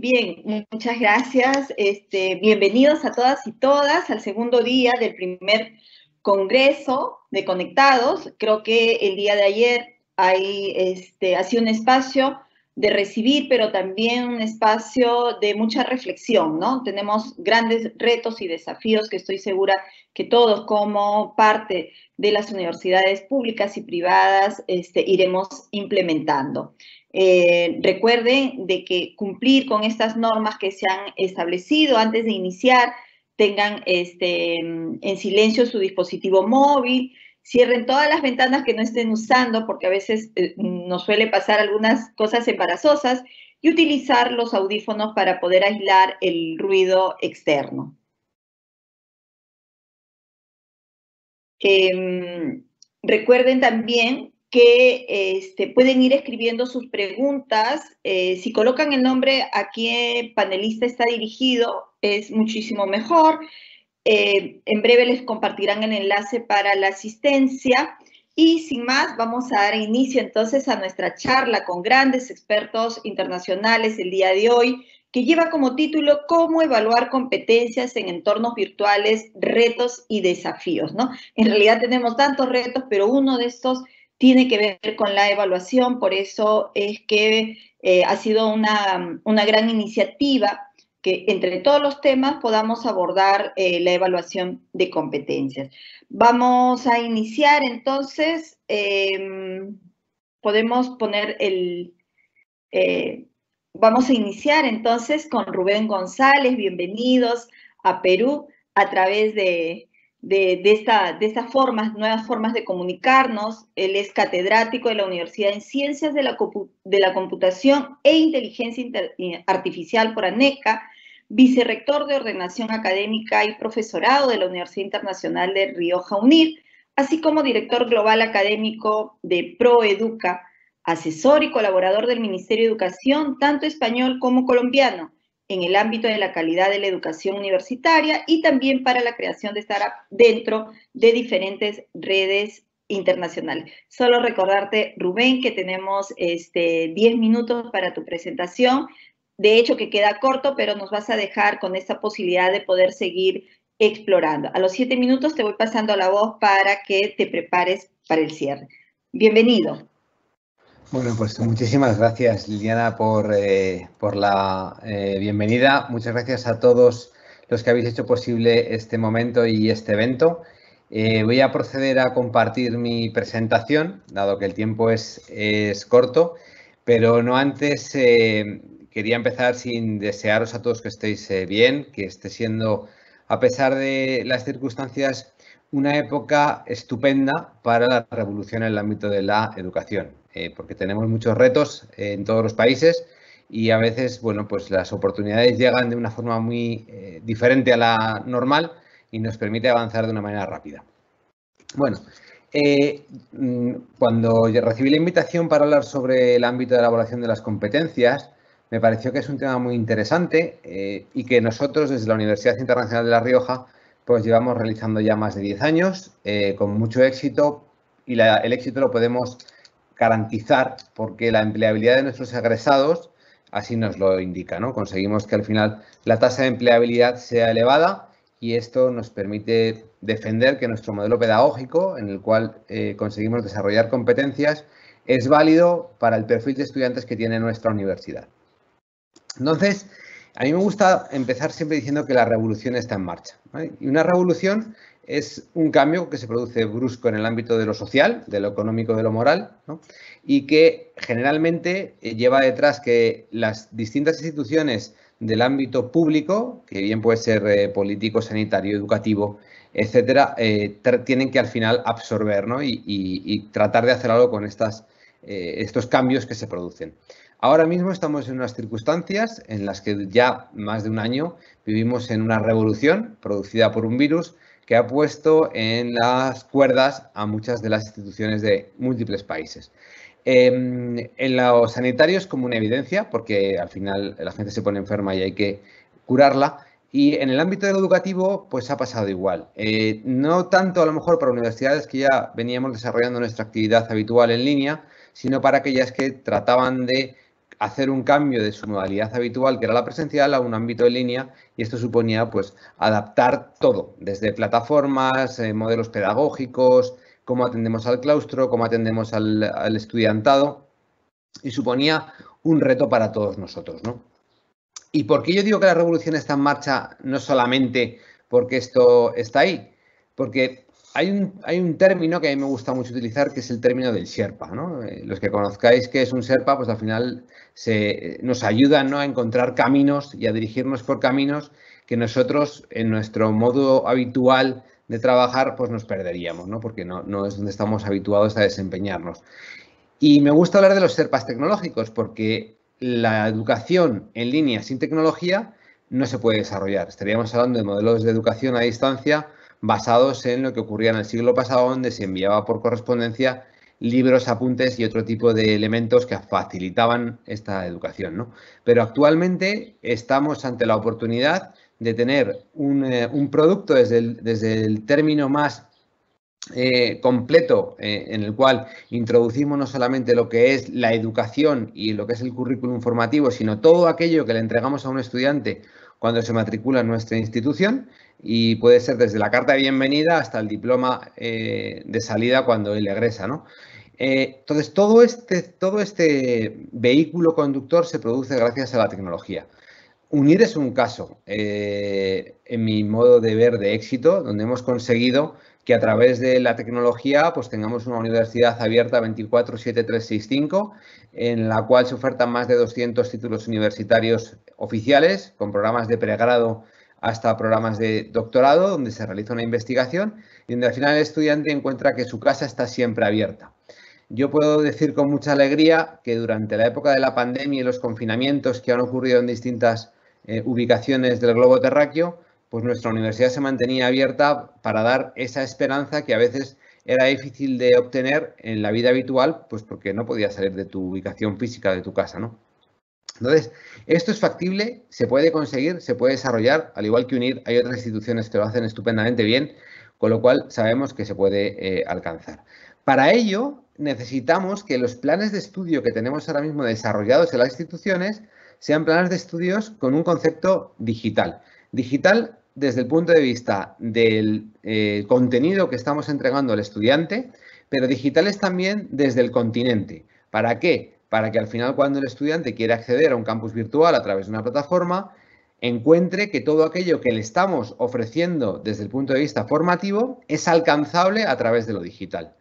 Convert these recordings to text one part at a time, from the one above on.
Bien, muchas gracias. Bienvenidos a todas y todas al segundo día del primer Congreso de Conectados. Creo que el día de ayer ha sido un espacio de recibir, pero también un espacio de mucha reflexión, ¿no? Tenemos grandes retos y desafíos que estoy segura que todos como parte de las universidades públicas y privadas iremos implementando. Recuerden de que cumplir con estas normas que se han establecido antes de iniciar, tengan en silencio su dispositivo móvil, cierren todas las ventanas que no estén usando, porque a veces nos suele pasar algunas cosas embarazosas, y utilizar los audífonos para poder aislar el ruido externo. Recuerden también que pueden ir escribiendo sus preguntas. Si colocan el nombre a qué panelista está dirigido, es muchísimo mejor. En breve les compartirán el enlace para la asistencia. Y sin más, vamos a dar inicio entonces a nuestra charla con grandes expertos internacionales el día de hoy, que lleva como título "Cómo evaluar competencias en entornos virtuales, retos y desafíos", ¿no? En realidad tenemos tantos retos, pero uno de estos tiene que ver con la evaluación. Por eso es que ha sido una gran iniciativa que entre todos los temas podamos abordar la evaluación de competencias. Vamos a iniciar entonces, podemos poner vamos a iniciar entonces con Rubén González. Bienvenidos a Perú a través de estas formas, nuevas formas de comunicarnos. Él es catedrático de la Universidad en Ciencias de la Computación e Inteligencia Artificial por ANECA, vicerrector de Ordenación Académica y Profesorado de la Universidad Internacional de Rioja UNIR, así como director global académico de ProEduca, asesor y colaborador del Ministerio de Educación, tanto español como colombiano, en el ámbito de la calidad de la educación universitaria y también para la creación de startups dentro de diferentes redes internacionales. Solo recordarte, Rubén, que tenemos 10 minutos para tu presentación. De hecho, que queda corto, pero nos vas a dejar con esta posibilidad de poder seguir explorando. A los 7 minutos te voy pasando la voz para que te prepares para el cierre. Bienvenido. Bueno, pues muchísimas gracias, Liliana, por la bienvenida. Muchas gracias a todos los que habéis hecho posible este momento y este evento. Voy a proceder a compartir mi presentación, dado que el tiempo es corto, pero no antes quería empezar sin desearos a todos que estéis bien, que esté siendo, a pesar de las circunstancias, una época estupenda para la revolución en el ámbito de la educación, porque tenemos muchos retos en todos los países y a veces, bueno, pues las oportunidades llegan de una forma muy diferente a la normal y nos permite avanzar de una manera rápida. Bueno, cuando recibí la invitación para hablar sobre el ámbito de la evaluación de las competencias, me pareció que es un tema muy interesante y que nosotros desde la Universidad Internacional de La Rioja pues llevamos realizando ya más de 10 años con mucho éxito, y el éxito lo podemos garantizar porque la empleabilidad de nuestros egresados así nos lo indica, ¿no? Conseguimos que al final la tasa de empleabilidad sea elevada y esto nos permite defender que nuestro modelo pedagógico, en el cual conseguimos desarrollar competencias, es válido para el perfil de estudiantes que tiene nuestra universidad. Entonces, a mí me gusta empezar siempre diciendo que la revolución está en marcha, ¿vale? Y una revolución es un cambio que se produce brusco en el ámbito de lo social, de lo económico, de lo moral, ¿no? Y que generalmente lleva detrás que las distintas instituciones del ámbito público, que bien puede ser político, sanitario, educativo, etcétera, tienen que al final absorber, ¿no? y tratar de hacer algo con estos cambios que se producen. Ahora mismo estamos en unas circunstancias en las que ya más de un año vivimos en una revolución producida por un virus que ha puesto en las cuerdas a muchas de las instituciones de múltiples países. En los sanitarios como una evidencia, porque al final la gente se pone enferma y hay que curarla. Y en el ámbito del educativo, pues ha pasado igual. No tanto a lo mejor para universidades que ya veníamos desarrollando nuestra actividad habitual en línea, sino para aquellas que trataban de hacer un cambio de su modalidad habitual, que era la presencial, a un ámbito en línea, y esto suponía pues adaptar todo, desde plataformas, modelos pedagógicos, cómo atendemos al claustro, cómo atendemos al estudiantado, y suponía un reto para todos nosotros, ¿no? ¿Y por qué yo digo que la revolución está en marcha? No solamente porque esto está ahí, porque hay un término que a mí me gusta mucho utilizar, que es el término del Sherpa, ¿no? Los que conozcáis qué es un Sherpa, pues al final nos ayudan, ¿no?, a encontrar caminos y a dirigirnos por caminos que nosotros, en nuestro modo habitual de trabajar, pues nos perderíamos, ¿no? Porque no es donde estamos habituados a desempeñarnos. Y me gusta hablar de los Sherpas tecnológicos, porque la educación en línea sin tecnología no se puede desarrollar. Estaríamos hablando de modelos de educación a distancia basados en lo que ocurría en el siglo pasado, donde se enviaba por correspondencia libros, apuntes y otro tipo de elementos que facilitaban esta educación, ¿no? Pero actualmente estamos ante la oportunidad de tener un producto desde el término más completo, en el cual introducimos no solamente lo que es la educación y lo que es el currículum formativo, sino todo aquello que le entregamos a un estudiante cuando se matricula en nuestra institución, y puede ser desde la carta de bienvenida hasta el diploma de salida cuando él egresa, ¿no? Entonces, todo este vehículo conductor se produce gracias a la tecnología. UNIR es un caso, en mi modo de ver, de éxito, donde hemos conseguido que a través de la tecnología pues tengamos una universidad abierta 24/7/365, en la cual se ofertan más de 200 títulos universitarios oficiales, con programas de pregrado hasta programas de doctorado, donde se realiza una investigación y donde al final el estudiante encuentra que su casa está siempre abierta. Yo puedo decir con mucha alegría que durante la época de la pandemia y los confinamientos que han ocurrido en distintas ubicaciones del globo terráqueo, pues nuestra universidad se mantenía abierta para dar esa esperanza que a veces era difícil de obtener en la vida habitual, pues porque no podías salir de tu ubicación física, de tu casa, ¿no? Entonces, esto es factible, se puede conseguir, se puede desarrollar, al igual que UNIR, hay otras instituciones que lo hacen estupendamente bien, con lo cual sabemos que se puede alcanzar. Para ello, necesitamos que los planes de estudio que tenemos ahora mismo desarrollados en las instituciones sean planes de estudios con un concepto digital. Digital desde el punto de vista del contenido que estamos entregando al estudiante, pero digitales también desde el continente. ¿Para qué? Para que al final, cuando el estudiante quiere acceder a un campus virtual a través de una plataforma, encuentre que todo aquello que le estamos ofreciendo desde el punto de vista formativo es alcanzable a través de lo digital.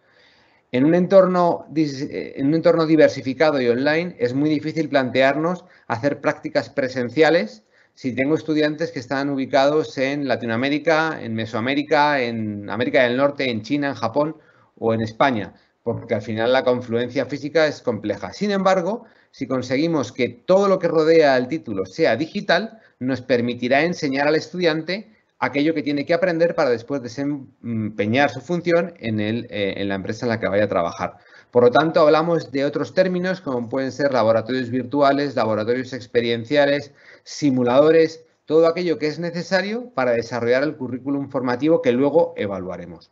En un entorno diversificado y online es muy difícil plantearnos hacer prácticas presenciales si tengo estudiantes que están ubicados en Latinoamérica, en Mesoamérica, en América del Norte, en China, en Japón o en España, porque al final la confluencia física es compleja. Sin embargo, si conseguimos que todo lo que rodea el título sea digital, nos permitirá enseñar al estudiante aquello que tiene que aprender para después desempeñar su función en la empresa en la que vaya a trabajar. Por lo tanto, hablamos de otros términos como pueden ser laboratorios virtuales, laboratorios experienciales, simuladores, todo aquello que es necesario para desarrollar el currículum formativo que luego evaluaremos.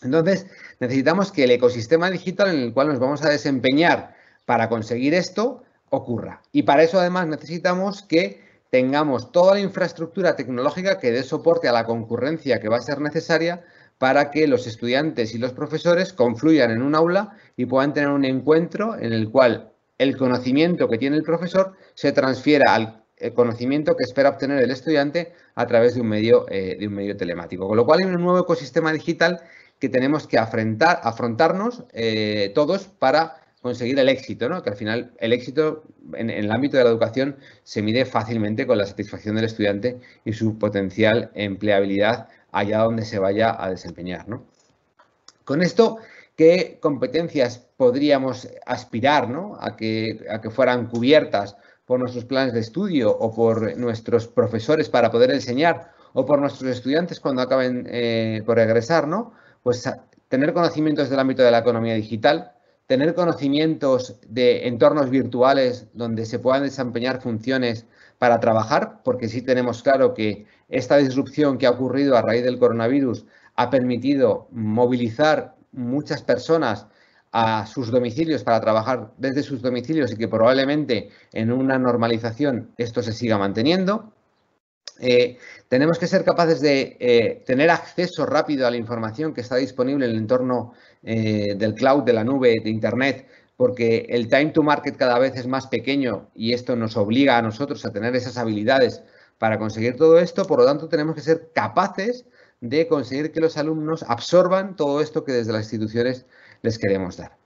Entonces, necesitamos que el ecosistema digital en el cual nos vamos a desempeñar para conseguir esto ocurra. Y para eso, además, necesitamos que tengamos toda la infraestructura tecnológica que dé soporte a la concurrencia que va a ser necesaria para que los estudiantes y los profesores confluyan en un aula y puedan tener un encuentro en el cual el conocimiento que tiene el profesor se transfiera al conocimiento que espera obtener el estudiante a través de un medio telemático. Con lo cual hay un nuevo ecosistema digital que tenemos que afrontarnos todos para conseguir el éxito, ¿no? Que al final el éxito en el ámbito de la educación se mide fácilmente con la satisfacción del estudiante y su potencial empleabilidad allá donde se vaya a desempeñar, ¿no? Con esto, ¿qué competencias podríamos aspirar, ¿no?, a que fueran cubiertas por nuestros planes de estudio o por nuestros profesores para poder enseñar o por nuestros estudiantes cuando acaben por egresar, ¿no? Pues tener conocimientos del ámbito de la economía digital, tener conocimientos de entornos virtuales donde se puedan desempeñar funciones para trabajar, porque sí tenemos claro que esta disrupción que ha ocurrido a raíz del coronavirus ha permitido movilizar muchas personas a sus domicilios para trabajar desde sus domicilios y que probablemente en una normalización esto se siga manteniendo. Tenemos que ser capaces de tener acceso rápido a la información que está disponible en el entorno del cloud, de la nube, de Internet, porque el time to market cada vez es más pequeño y esto nos obliga a nosotros a tener esas habilidades para conseguir todo esto. Por lo tanto, tenemos que ser capaces de conseguir que los alumnos absorban todo esto que desde las instituciones les queremos dar.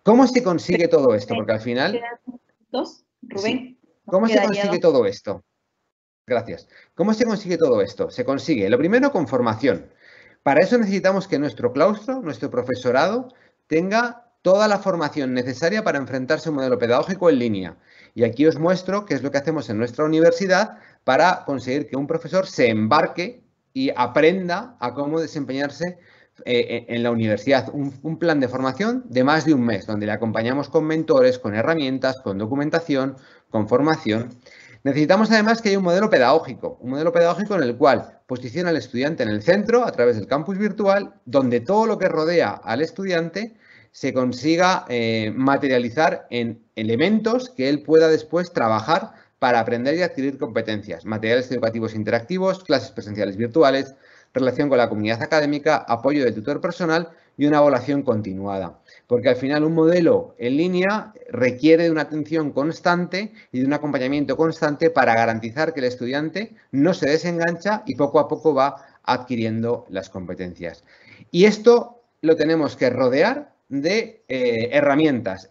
¿Cómo se consigue todo esto? Porque al final... Rubén. Sí. ¿Cómo se consigue todo esto? Gracias. ¿Cómo se consigue todo esto? Se consigue, lo primero, con formación. Para eso necesitamos que nuestro claustro, nuestro profesorado, tenga toda la formación necesaria para enfrentarse a un modelo pedagógico en línea. Y aquí os muestro qué es lo que hacemos en nuestra universidad para conseguir que un profesor se embarque y aprenda a cómo desempeñarse en la universidad. Un plan de formación de más de un mes, donde le acompañamos con mentores, con herramientas, con documentación, con formación. Necesitamos además que haya un modelo pedagógico en el cual posiciona al estudiante en el centro a través del campus virtual, donde todo lo que rodea al estudiante se consiga materializar en elementos que él pueda después trabajar para aprender y adquirir competencias, materiales educativos interactivos, clases presenciales virtuales, relación con la comunidad académica, apoyo del tutor personal y una evaluación continuada. Porque al final un modelo en línea requiere de una atención constante y de un acompañamiento constante para garantizar que el estudiante no se desengancha y poco a poco va adquiriendo las competencias. Y esto lo tenemos que rodear de herramientas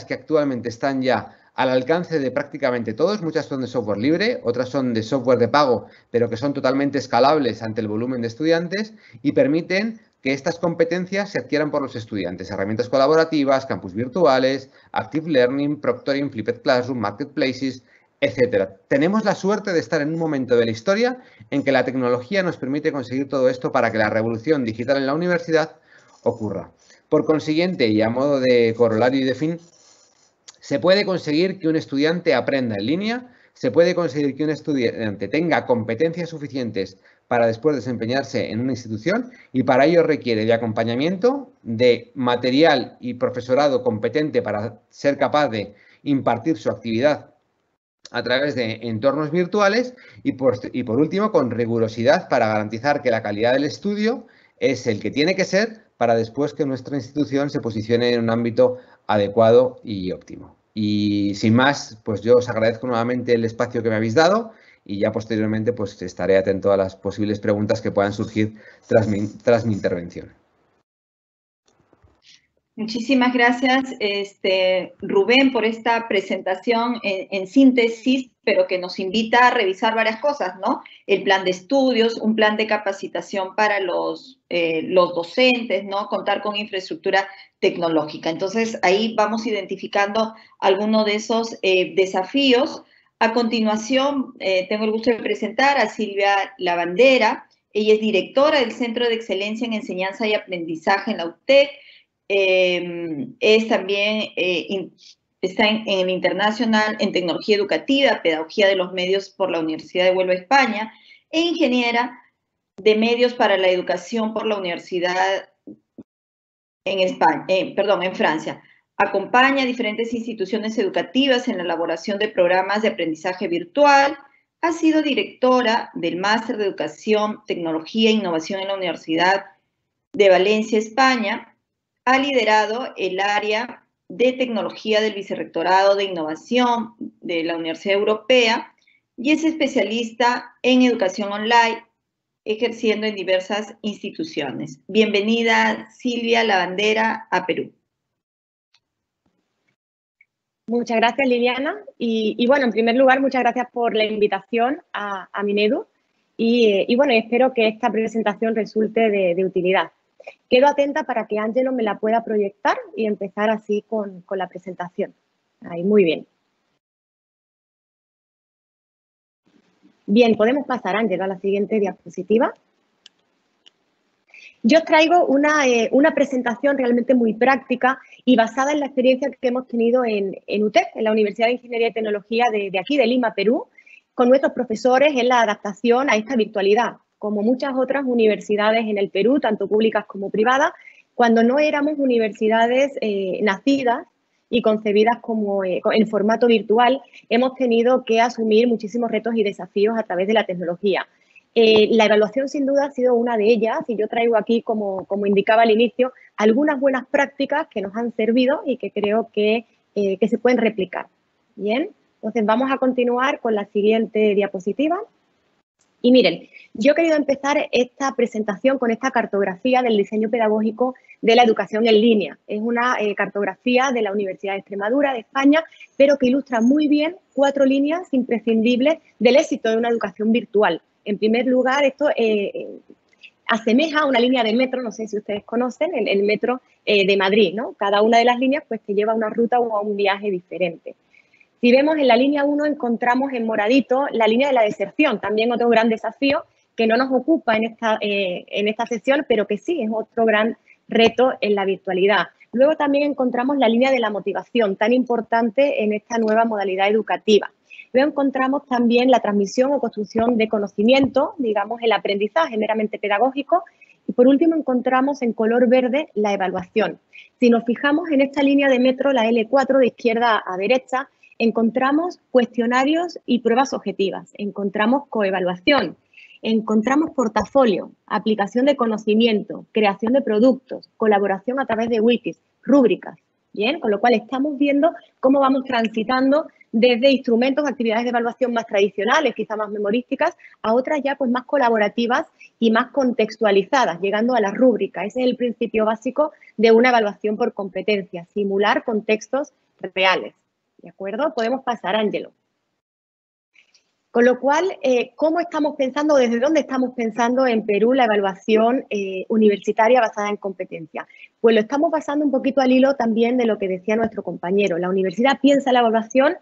que actualmente están ya al alcance de prácticamente todos. Muchas son de software libre, otras son de software de pago, pero que son totalmente escalables ante el volumen de estudiantes y permiten que estas competencias se adquieran por los estudiantes. Herramientas colaborativas, campus virtuales, Active Learning, Proctoring, Flipped Classroom, Marketplaces, etcétera. Tenemos la suerte de estar en un momento de la historia en que la tecnología nos permite conseguir todo esto para que la revolución digital en la universidad ocurra. Por consiguiente, y a modo de corolario y de fin, se puede conseguir que un estudiante aprenda en línea, se puede conseguir que un estudiante tenga competencias suficientes para después desempeñarse en una institución y para ello requiere de acompañamiento, de material y profesorado competente para ser capaz de impartir su actividad a través de entornos virtuales y por último con rigurosidad para garantizar que la calidad del estudio es el que tiene que ser para después que nuestra institución se posicione en un ámbito adecuado y óptimo. Y sin más, pues yo os agradezco nuevamente el espacio que me habéis dado y ya posteriormente pues estaré atento a las posibles preguntas que puedan surgir tras mi intervención. Muchísimas gracias, Rubén, por esta presentación en síntesis, pero que nos invita a revisar varias cosas, ¿no? El plan de estudios, un plan de capacitación para los docentes, ¿no? Contar con infraestructura tecnológica. Entonces, ahí vamos identificando algunos de esos desafíos. A continuación, tengo el gusto de presentar a Silvia Lavandera. Ella es directora del Centro de Excelencia en Enseñanza y Aprendizaje en la UTEC. Es también, está en el Internacional en Tecnología Educativa, Pedagogía de los Medios por la Universidad de Huelva, España, e ingeniera de Medios para la Educación por la Universidad en Francia. Acompaña a diferentes instituciones educativas en la elaboración de programas de aprendizaje virtual. Ha sido directora del Máster de Educación, Tecnología e Innovación en la Universidad de Valencia, España. Ha liderado el área de tecnología del Vicerrectorado de Innovación de la Universidad Europea y es especialista en educación online, ejerciendo en diversas instituciones. Bienvenida, Silvia Lavandera, a Perú. Muchas gracias, Liliana. Y bueno, en primer lugar, muchas gracias por la invitación a Minedu y bueno, espero que esta presentación resulte de utilidad. Quedo atenta para que Ángelo me la pueda proyectar y empezar así con la presentación. Ahí, muy bien. Bien, podemos pasar, Ángelo, a la siguiente diapositiva. Yo os traigo una presentación realmente muy práctica y basada en la experiencia que hemos tenido en UTEC, en la Universidad de Ingeniería y Tecnología de aquí, de Lima, Perú, con nuestros profesores en la adaptación a esta virtualidad. Como muchas otras universidades en el Perú, tanto públicas como privadas, cuando no éramos universidades nacidas y concebidas como en formato virtual, hemos tenido que asumir muchísimos retos y desafíos a través de la tecnología. La evaluación, sin duda, ha sido una de ellas, y yo traigo aquí, como indicaba al inicio, algunas buenas prácticas que nos han servido y que creo que se pueden replicar. Bien, entonces vamos a continuar con la siguiente diapositiva. Y miren, yo he querido empezar esta presentación con esta cartografía del diseño pedagógico de la educación en línea. Es una cartografía de la Universidad de Extremadura, de España, pero que ilustra muy bien 4 líneas imprescindibles del éxito de una educación virtual. En primer lugar, esto asemeja a una línea de metro, no sé si ustedes conocen, el metro de Madrid, ¿no? Cada una de las líneas pues te lleva a una ruta o a un viaje diferente. Si vemos en la línea 1 encontramos en moradito la línea de la deserción, también otro gran desafío que no nos ocupa en esta sesión, pero que sí es otro gran reto en la virtualidad. Luego también encontramos la línea de la motivación, tan importante en esta nueva modalidad educativa. Luego encontramos también la transmisión o construcción de conocimiento, digamos el aprendizaje meramente pedagógico. Y por último encontramos en color verde la evaluación. Si nos fijamos en esta línea de metro, la L4 de izquierda a derecha, encontramos cuestionarios y pruebas objetivas, encontramos coevaluación, encontramos portafolio, aplicación de conocimiento, creación de productos, colaboración a través de wikis, rúbricas, ¿bien? Con lo cual estamos viendo cómo vamos transitando desde instrumentos, actividades de evaluación más tradicionales, quizá más memorísticas, a otras ya pues más colaborativas y más contextualizadas, llegando a la rúbrica. Ese es el principio básico de una evaluación por competencia, simular contextos reales. ¿De acuerdo? Podemos pasar, Ángelo. Con lo cual, ¿cómo estamos pensando, desde dónde estamos pensando en Perú la evaluación universitaria basada en competencia? Pues lo estamos basando un poquito al hilo también de lo que decía nuestro compañero. La universidad piensa la evaluación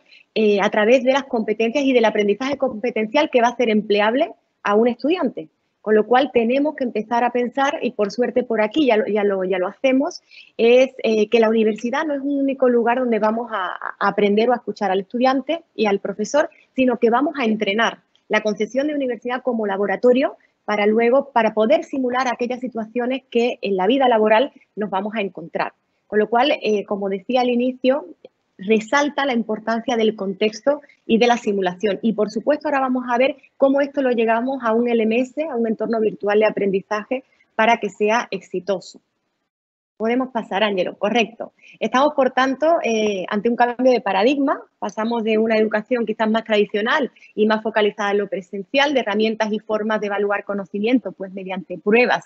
a través de las competencias y del aprendizaje competencial que va a ser empleable a un estudiante. Con lo cual tenemos que empezar a pensar, y por suerte por aquí ya lo hacemos, es que la universidad no es un único lugar donde vamos a aprender o a escuchar al estudiante y al profesor, sino que vamos a entrenar la concepción de universidad como laboratorio para poder simular aquellas situaciones que en la vida laboral nos vamos a encontrar. Con lo cual, como decía al inicio, resalta la importancia del contexto y de la simulación. Y, por supuesto, ahora vamos a ver cómo esto lo llevamos a un LMS, a un entorno virtual de aprendizaje, para que sea exitoso. Podemos pasar, Ángelo, correcto. Estamos, por tanto, ante un cambio de paradigma. Pasamos de una educación quizás más tradicional y más focalizada en lo presencial, de herramientas y formas de evaluar conocimiento, pues mediante pruebas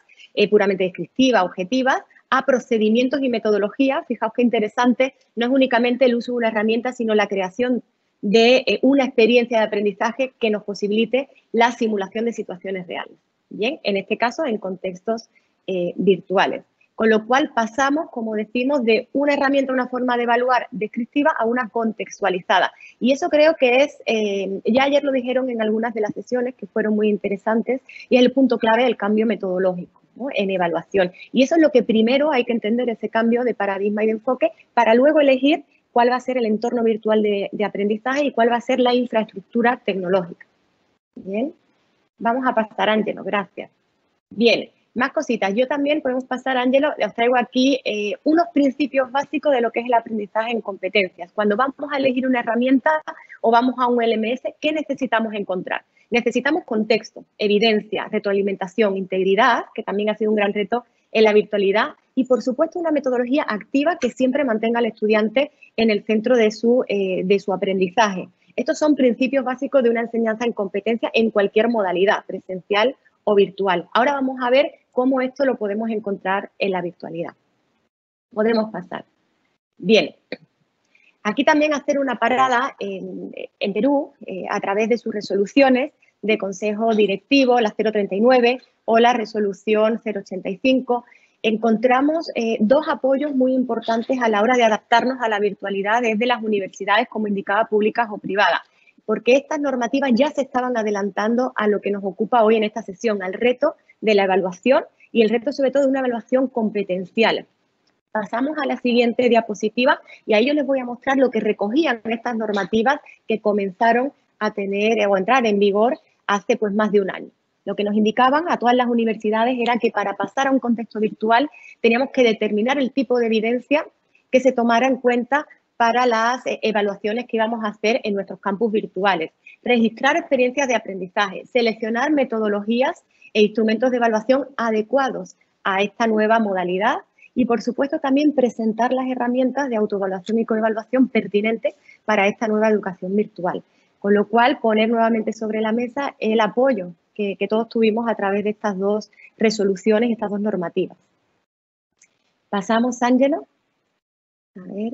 puramente descriptivas, objetivas, a procedimientos y metodologías. Fijaos qué interesante, no es únicamente el uso de una herramienta, sino la creación de una experiencia de aprendizaje que nos posibilite la simulación de situaciones reales. Bien, en este caso, en contextos virtuales. Con lo cual pasamos, como decimos, de una herramienta, una forma de evaluar descriptiva a una contextualizada. Y eso creo que es, ya ayer lo dijeron en algunas de las sesiones que fueron muy interesantes, y es el punto clave del cambio metodológico, ¿no? En evaluación. Y eso es lo que primero hay que entender, ese cambio de paradigma y de enfoque, para luego elegir cuál va a ser el entorno virtual de aprendizaje y cuál va a ser la infraestructura tecnológica. Bien, vamos a pasar, Ángelo, gracias. Bien. Más cositas. Yo también, podemos pasar, Ángelo, os traigo aquí unos principios básicos de lo que es el aprendizaje en competencias. Cuando vamos a elegir una herramienta o vamos a un LMS, ¿qué necesitamos encontrar? Necesitamos contexto, evidencia, retroalimentación, integridad, que también ha sido un gran reto en la virtualidad, y por supuesto una metodología activa que siempre mantenga al estudiante en el centro de su aprendizaje. Estos son principios básicos de una enseñanza en competencia en cualquier modalidad, presencial o virtual. Ahora vamos a ver cómo esto lo podemos encontrar en la virtualidad. Podemos pasar. Bien, aquí también hacer una parada en Perú a través de sus resoluciones de consejo directivo, la 039 o la resolución 085. Encontramos dos apoyos muy importantes a la hora de adaptarnos a la virtualidad desde las universidades, como indicaba, públicas o privadas, porque estas normativas ya se estaban adelantando a lo que nos ocupa hoy en esta sesión, al reto de la evaluación y el reto sobre todo de una evaluación competencial. Pasamos a la siguiente diapositiva y ahí yo les voy a mostrar lo que recogían estas normativas que comenzaron a tener o a entrar en vigor hace pues más de un año. Lo que nos indicaban a todas las universidades era que para pasar a un contexto virtual teníamos que determinar el tipo de evidencia que se tomara en cuenta para las evaluaciones que íbamos a hacer en nuestros campus virtuales, registrar experiencias de aprendizaje, seleccionar metodologías e instrumentos de evaluación adecuados a esta nueva modalidad y, por supuesto, también presentar las herramientas de autoevaluación y coevaluación pertinentes para esta nueva educación virtual. Con lo cual, poner nuevamente sobre la mesa el apoyo que todos tuvimos a través de estas dos resoluciones, estas dos normativas. Pasamos, Ángelo. A ver.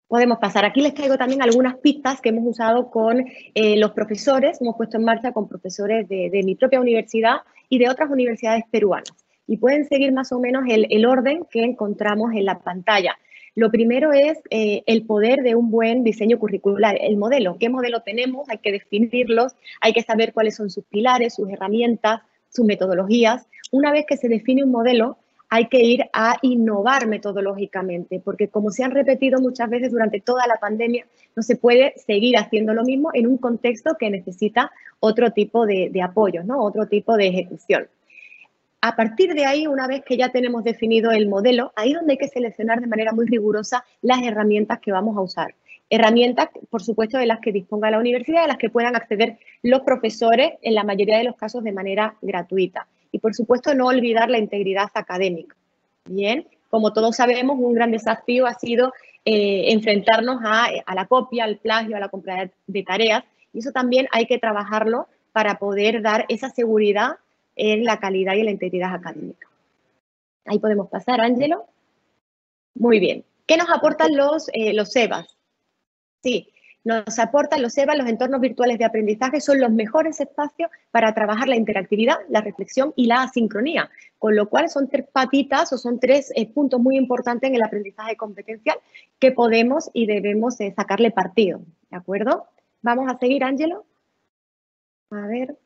Podemos pasar. Aquí les traigo también algunas pistas que hemos usado con los profesores, hemos puesto en marcha con profesores de mi propia universidad y de otras universidades peruanas. Y pueden seguir más o menos el orden que encontramos en la pantalla. Lo primero es el poder de un buen diseño curricular, el modelo. ¿Qué modelo tenemos? Hay que definirlos, hay que saber cuáles son sus pilares, sus herramientas, sus metodologías. Una vez que se define un modelo, hay que ir a innovar metodológicamente, porque como se han repetido muchas veces durante toda la pandemia, no se puede seguir haciendo lo mismo en un contexto que necesita otro tipo de apoyo, ¿no? Otro tipo de ejecución. A partir de ahí, una vez que ya tenemos definido el modelo, ahí es donde hay que seleccionar de manera muy rigurosa las herramientas que vamos a usar. Herramientas, por supuesto, de las que disponga la universidad, de las que puedan acceder los profesores, en la mayoría de los casos de manera gratuita. Y, por supuesto, no olvidar la integridad académica. Bien, como todos sabemos, un gran desafío ha sido enfrentarnos a la copia, al plagio, a la compra de tareas. Y eso también hay que trabajarlo para poder dar esa seguridad en la calidad y en la integridad académica. Ahí podemos pasar, Ángelo. Muy bien. ¿Qué nos aportan los EBAs? Sí, nos aportan los EBAs, los entornos virtuales de aprendizaje, son los mejores espacios para trabajar la interactividad, la reflexión y la asincronía, con lo cual son tres patitas o son tres puntos muy importantes en el aprendizaje competencial que podemos y debemos sacarle partido, ¿de acuerdo? Vamos a seguir, Ángelo. A ver.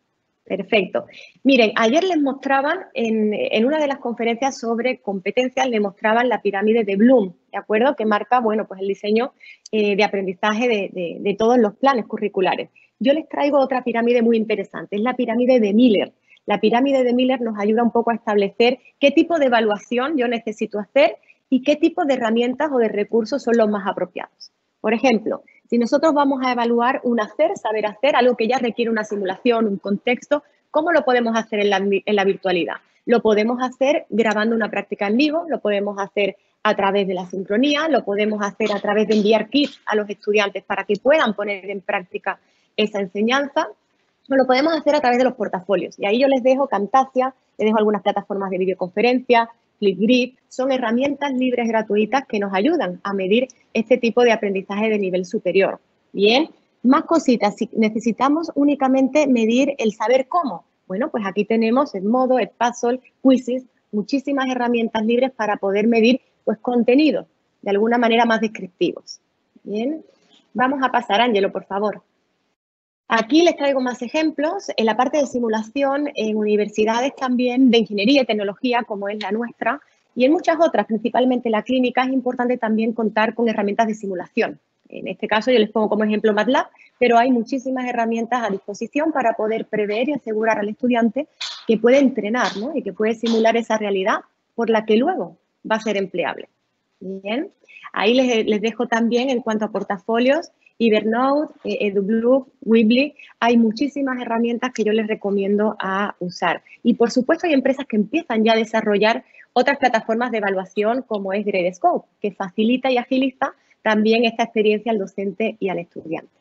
Perfecto. Miren, ayer les mostraban, en una de las conferencias sobre competencias, les mostraban la pirámide de Bloom, ¿de acuerdo? Que marca, bueno, pues el diseño de aprendizaje de todos los planes curriculares. Yo les traigo otra pirámide muy interesante, es la pirámide de Miller. La pirámide de Miller nos ayuda un poco a establecer qué tipo de evaluación yo necesito hacer y qué tipo de herramientas o de recursos son los más apropiados. Por ejemplo, si nosotros vamos a evaluar un hacer, saber hacer, algo que ya requiere una simulación, un contexto, ¿cómo lo podemos hacer en la virtualidad? Lo podemos hacer grabando una práctica en vivo, lo podemos hacer a través de la sincronía, lo podemos hacer a través de enviar kits a los estudiantes para que puedan poner en práctica esa enseñanza, o lo podemos hacer a través de los portafolios. Y ahí yo les dejo Camtasia, les dejo algunas plataformas de videoconferencia, Flipgrid, son herramientas libres gratuitas que nos ayudan a medir este tipo de aprendizaje de nivel superior. Bien, más cositas. Si necesitamos únicamente medir el saber cómo, bueno, pues aquí tenemos Edmodo, Edpuzzle, Quizzes, muchísimas herramientas libres para poder medir pues contenidos de alguna manera más descriptivos. Bien, vamos a pasar, Ángelo, por favor. Aquí les traigo más ejemplos. En la parte de simulación, en universidades también de ingeniería y tecnología, como es la nuestra, y en muchas otras, principalmente la clínica, es importante también contar con herramientas de simulación. En este caso yo les pongo como ejemplo MATLAB, pero hay muchísimas herramientas a disposición para poder prever y asegurar al estudiante que puede entrenar, ¿no? Y que puede simular esa realidad por la que luego va a ser empleable. Bien, ahí les dejo también en cuanto a portafolios, Evernote, EduBlue, Weebly, hay muchísimas herramientas que yo les recomiendo a usar. Y por supuesto hay empresas que empiezan ya a desarrollar otras plataformas de evaluación como es Gradescope, que facilita y agiliza también esta experiencia al docente y al estudiante.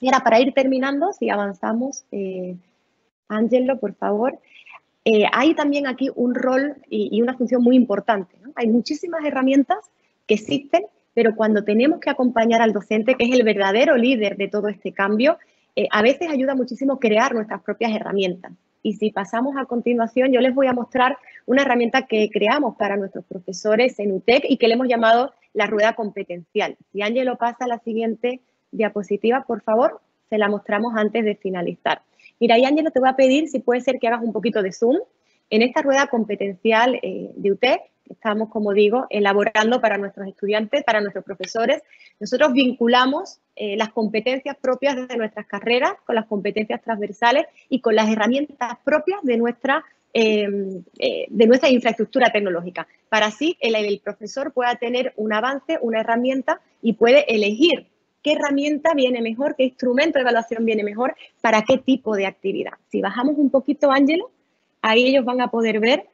Y ahora para ir terminando, si avanzamos, Ángelo, por favor. Hay también aquí un rol y una función muy importante, ¿no? Hay muchísimas herramientas que existen, pero cuando tenemos que acompañar al docente, que es el verdadero líder de todo este cambio, a veces ayuda muchísimo crear nuestras propias herramientas. Y si pasamos a continuación, yo les voy a mostrar una herramienta que creamos para nuestros profesores en UTEC y que le hemos llamado la rueda competencial. Si Ángelo pasa a la siguiente diapositiva, por favor, se la mostramos antes de finalizar. Mira, y Ángelo, te voy a pedir si puede ser que hagas un poquito de zoom. En esta rueda competencial de UTEC, que estamos, como digo, elaborando para nuestros estudiantes, para nuestros profesores, nosotros vinculamos las competencias propias de nuestras carreras, con las competencias transversales y con las herramientas propias de nuestra infraestructura tecnológica. Para así el profesor pueda tener un avance, una herramienta y puede elegir qué herramienta viene mejor, qué instrumento de evaluación viene mejor, para qué tipo de actividad. Si bajamos un poquito, Ángelo, ahí ellos van a poder ver.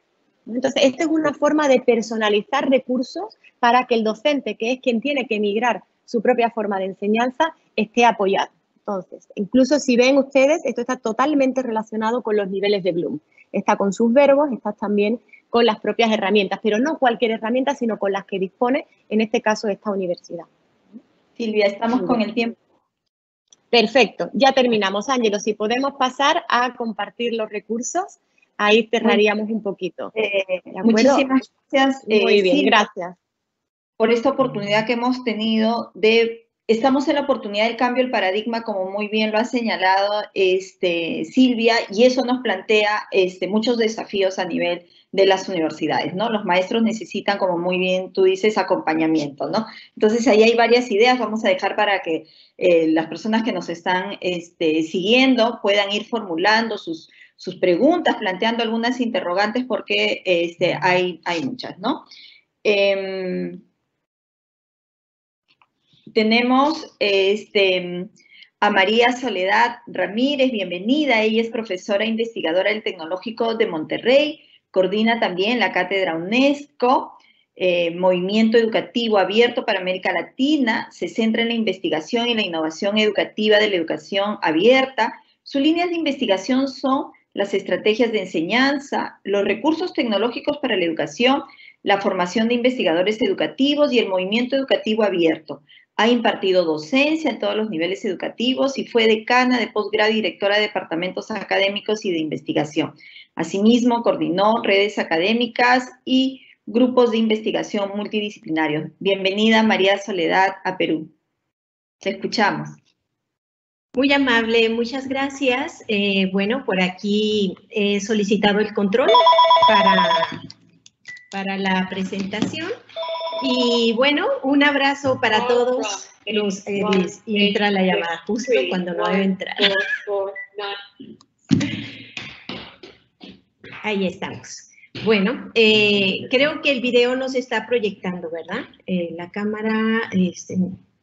Entonces, esta es una forma de personalizar recursos para que el docente, que es quien tiene que migrar su propia forma de enseñanza, esté apoyado. Entonces, incluso si ven ustedes, esto está totalmente relacionado con los niveles de Bloom. Está con sus verbos, está también con las propias herramientas, pero no cualquier herramienta, sino con las que dispone, en este caso, esta universidad. Silvia, estamos con el tiempo. Perfecto, ya terminamos. Ángelo, si podemos pasar a compartir los recursos, ahí cerraríamos un poquito. Muchísimas gracias. Muy bien, Silvia, gracias. por esta oportunidad que hemos tenido estamos en la oportunidad del cambio del paradigma, como muy bien lo ha señalado Silvia, y eso nos plantea muchos desafíos a nivel de las universidades, ¿no? Los maestros necesitan, como muy bien tú dices, acompañamiento, ¿no? Entonces, ahí hay varias ideas, vamos a dejar para que las personas que nos están siguiendo puedan ir formulando sus preguntas, planteando algunas interrogantes, porque hay muchas, ¿no? Tenemos a María Soledad Ramírez, bienvenida. Ella es profesora e investigadora del Tecnológico de Monterrey, coordina también la Cátedra UNESCO, Movimiento Educativo Abierto para América Latina, se centra en la investigación y la innovación educativa de la educación abierta. Sus líneas de investigación son las estrategias de enseñanza, los recursos tecnológicos para la educación, la formación de investigadores educativos y el movimiento educativo abierto. Ha impartido docencia en todos los niveles educativos y fue decana de posgrado y directora de departamentos académicos y de investigación. Asimismo, coordinó redes académicas y grupos de investigación multidisciplinarios. Bienvenida, María Soledad, a Perú. Te escuchamos. Muy amable, muchas gracias. Bueno, por aquí he solicitado el control para la presentación. Y bueno, un abrazo para todos los y entra la llamada justo cuando no debe entrar. Ahí estamos. Bueno, creo que el video nos está proyectando, ¿verdad? La cámara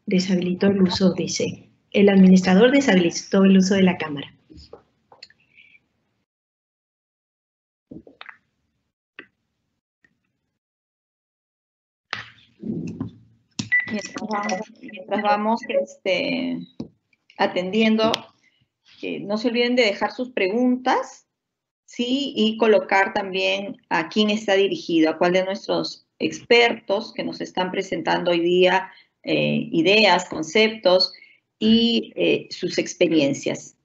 deshabilitó el uso, dice. El administrador deshabilitó el uso de la cámara. Mientras vamos atendiendo, no se olviden de dejar sus preguntas, ¿sí? Y colocar también a quién está dirigido, a cuál de nuestros expertos que nos están presentando hoy día ideas, conceptos y sus experiencias.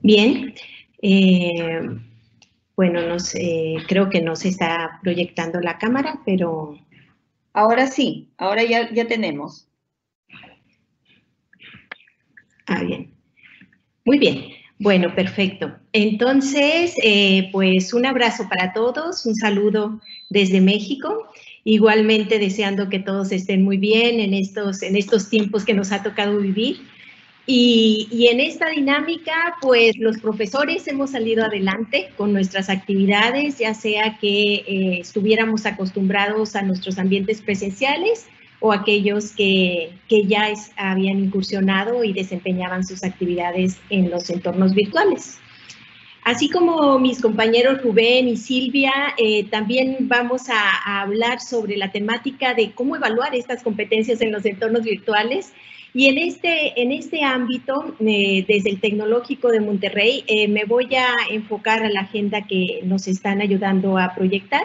Bien. Bueno, creo que no se está proyectando la cámara, pero... Ahora sí, ahora ya tenemos. Ah, bien. Muy bien. Bueno, perfecto. Entonces, pues un abrazo para todos, un saludo desde México. Igualmente deseando que todos estén muy bien en estos tiempos que nos ha tocado vivir. Y en esta dinámica, pues los profesores hemos salido adelante con nuestras actividades, ya sea que estuviéramos acostumbrados a nuestros ambientes presenciales o aquellos que ya habían incursionado y desempeñaban sus actividades en los entornos virtuales. Así como mis compañeros Rubén y Silvia, también vamos a hablar sobre la temática de cómo evaluar estas competencias en los entornos virtuales. Y en este ámbito, desde el Tecnológico de Monterrey, me voy a enfocar a la agenda que nos están ayudando a proyectar.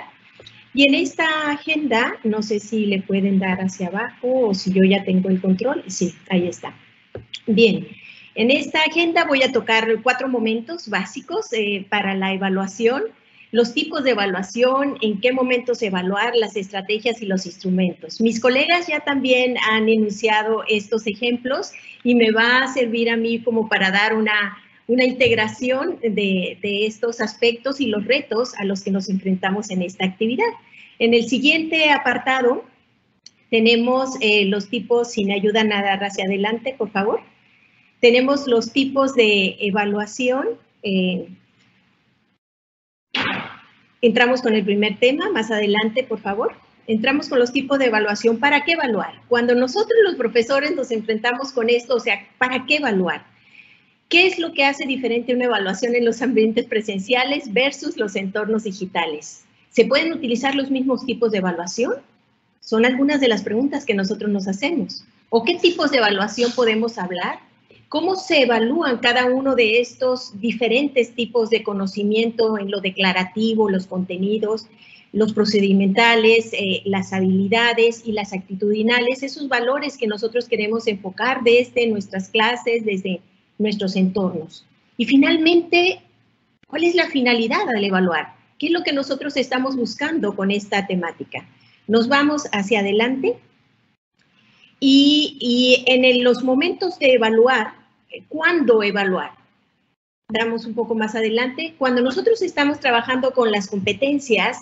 Y en esta agenda, no sé si le pueden dar hacia abajo o si yo ya tengo el control. Sí, ahí está. Bien, en esta agenda voy a tocar 4 momentos básicos para la evaluación, los tipos de evaluación, en qué momentos evaluar, las estrategias y los instrumentos. Mis colegas ya también han enunciado estos ejemplos y me va a servir a mí como para dar una integración de estos aspectos y los retos a los que nos enfrentamos en esta actividad. En el siguiente apartado tenemos los tipos, si me ayudan a dar hacia adelante, por favor. Tenemos los tipos de evaluación. Entramos con el primer tema, más adelante, por favor. Entramos con los tipos de evaluación. ¿Para qué evaluar? Cuando nosotros los profesores nos enfrentamos con esto, o sea, ¿para qué evaluar? ¿Qué es lo que hace diferente una evaluación en los ambientes presenciales versus los entornos digitales? ¿Se pueden utilizar los mismos tipos de evaluación? Son algunas de las preguntas que nosotros nos hacemos. ¿O qué tipos de evaluación podemos hablar? ¿Cómo se evalúan cada uno de estos diferentes tipos de conocimiento en lo declarativo, los contenidos, los procedimentales, las habilidades y las actitudinales, esos valores que nosotros queremos enfocar desde nuestras clases, desde nuestros entornos? Y finalmente, ¿cuál es la finalidad al evaluar? ¿Qué es lo que nosotros estamos buscando con esta temática? Nos vamos hacia adelante y en los momentos de evaluar, ¿cuándo evaluar? Damos un poco más adelante. Cuando nosotros estamos trabajando con las competencias,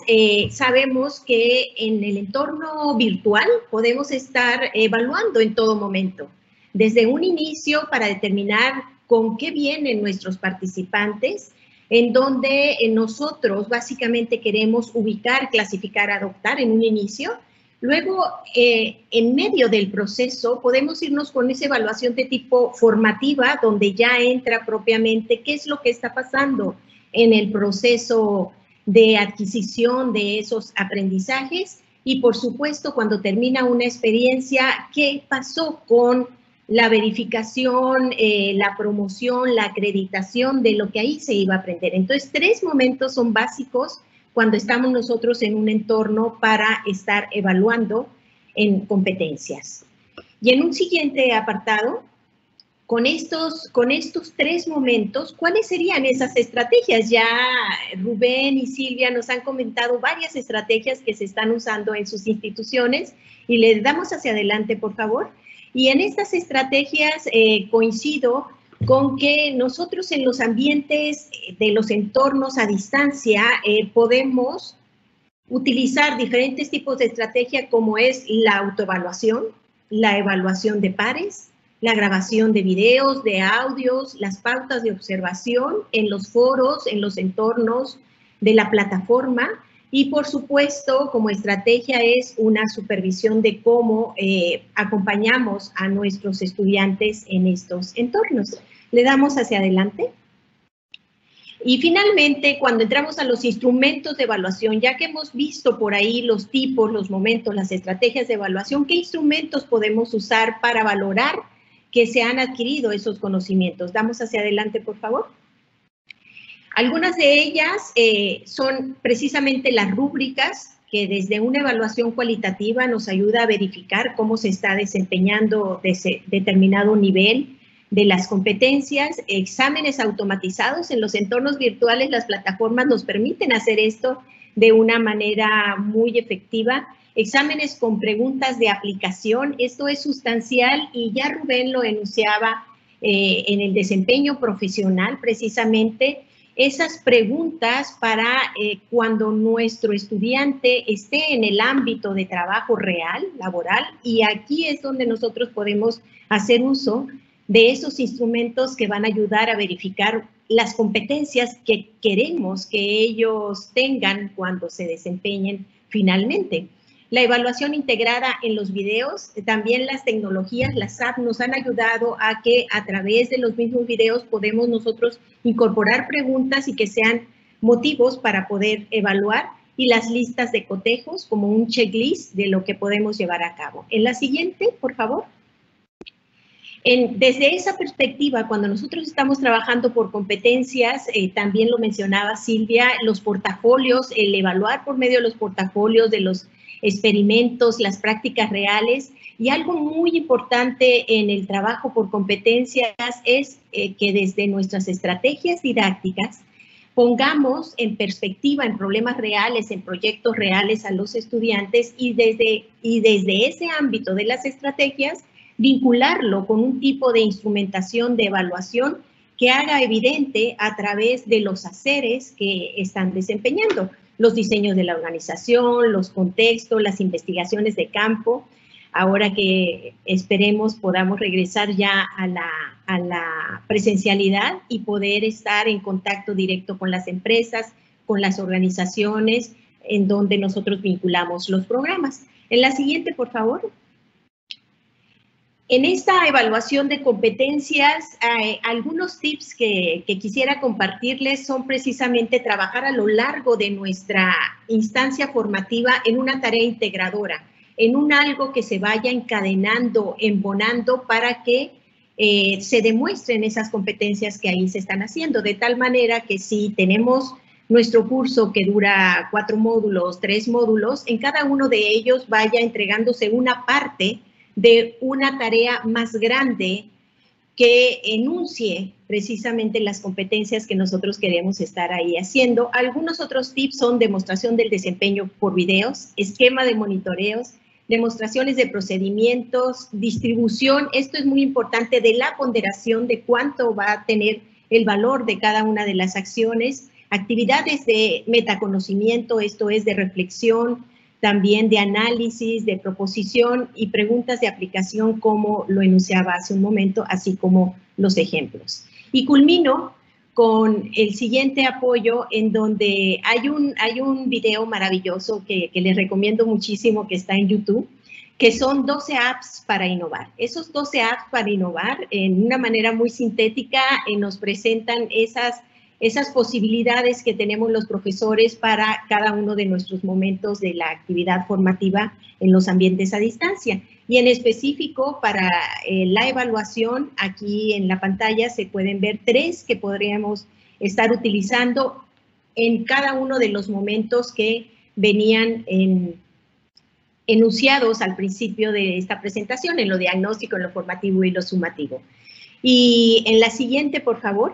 sabemos que en el entorno virtual podemos estar evaluando en todo momento. Desde un inicio para determinar con qué vienen nuestros participantes, en donde nosotros básicamente queremos ubicar, clasificar, adoptar en un inicio. Luego, en medio del proceso, podemos irnos con esa evaluación de tipo formativa, donde ya entra propiamente qué es lo que está pasando en el proceso de adquisición de esos aprendizajes. Y, por supuesto, cuando termina una experiencia, ¿qué pasó con la verificación, la promoción, la acreditación de lo que ahí se iba a aprender? Entonces, 3 momentos son básicos cuando estamos nosotros en un entorno para estar evaluando en competencias. Y en un siguiente apartado, con estos 3 momentos, ¿cuáles serían esas estrategias? Ya Rubén y Silvia nos han comentado varias estrategias que se están usando en sus instituciones y les damos hacia adelante, por favor. Y en estas estrategias coincido con que nosotros en los ambientes de los entornos a distancia podemos utilizar diferentes tipos de estrategia como es la autoevaluación, la evaluación de pares, la grabación de videos, de audios, las pautas de observación en los foros, en los entornos de la plataforma y, por supuesto, como estrategia es una supervisión de cómo acompañamos a nuestros estudiantes en estos entornos. Le damos hacia adelante. Y finalmente, cuando entramos a los instrumentos de evaluación, ya que hemos visto por ahí los tipos, los momentos, las estrategias de evaluación, ¿qué instrumentos podemos usar para valorar que se han adquirido esos conocimientos? Damos hacia adelante, por favor. Algunas de ellas son precisamente las rúbricas, que desde una evaluación cualitativa nos ayuda a verificar cómo se está desempeñando ese determinado nivel de las competencias, exámenes automatizados en los entornos virtuales. Las plataformas nos permiten hacer esto de una manera muy efectiva. Exámenes con preguntas de aplicación, esto es sustancial y ya Rubén lo enunciaba en el desempeño profesional, precisamente esas preguntas para cuando nuestro estudiante esté en el ámbito de trabajo real, laboral, y aquí es donde nosotros podemos hacer uso de esos instrumentos que van a ayudar a verificar las competencias que queremos que ellos tengan cuando se desempeñen finalmente. La evaluación integrada en los videos, también las tecnologías, las apps nos han ayudado a que a través de los mismos videos podemos nosotros incorporar preguntas y que sean motivos para poder evaluar, y las listas de cotejos como un checklist de lo que podemos llevar a cabo. En la siguiente, por favor. Desde esa perspectiva, cuando nosotros estamos trabajando por competencias, también lo mencionaba Silvia, los portafolios, el evaluar por medio de los portafolios, de los experimentos, las prácticas reales, y algo muy importante en el trabajo por competencias es que desde nuestras estrategias didácticas pongamos en perspectiva, en problemas reales, en proyectos reales a los estudiantes y desde ese ámbito de las estrategias vincularlo con un tipo de instrumentación de evaluación que haga evidente a través de los haceres que están desempeñando. los diseños de la organización, los contextos, las investigaciones de campo. Ahora que esperemos podamos regresar ya a la presencialidad y poder estar en contacto directo con las empresas, con las organizaciones en donde nosotros vinculamos los programas. En la siguiente, por favor. En esta evaluación de competencias, algunos tips que quisiera compartirles son precisamente trabajar a lo largo de nuestra instancia formativa en una tarea integradora, en un algo que se vaya encadenando, embonando para que se demuestren esas competencias que ahí se están haciendo, de tal manera que si tenemos nuestro curso que dura 4 módulos, 3 módulos, en cada uno de ellos vaya entregándose una parte de una tarea más grande que enuncie precisamente las competencias que nosotros queremos estar ahí haciendo. Algunos otros tips son demostración del desempeño por videos, esquema de monitoreos, demostraciones de procedimientos, distribución, esto es muy importante, de la ponderación de cuánto va a tener el valor de cada una de las acciones, actividades de metaconocimiento, esto es de reflexión, también de análisis, de proposición y preguntas de aplicación, como lo enunciaba hace un momento, así como los ejemplos. Y culmino con el siguiente apoyo, en donde hay un video maravilloso que les recomiendo muchísimo, que está en YouTube, que son 12 apps para innovar. Esos 12 apps para innovar, en una manera muy sintética, nos presentan esas posibilidades que tenemos los profesores para cada uno de nuestros momentos de la actividad formativa en los ambientes a distancia. Y en específico, para la evaluación, aquí en la pantalla se pueden ver 3 que podríamos estar utilizando en cada uno de los momentos que venían enunciados al principio de esta presentación, en lo diagnóstico, en lo formativo y lo sumativo. Y en la siguiente, por favor.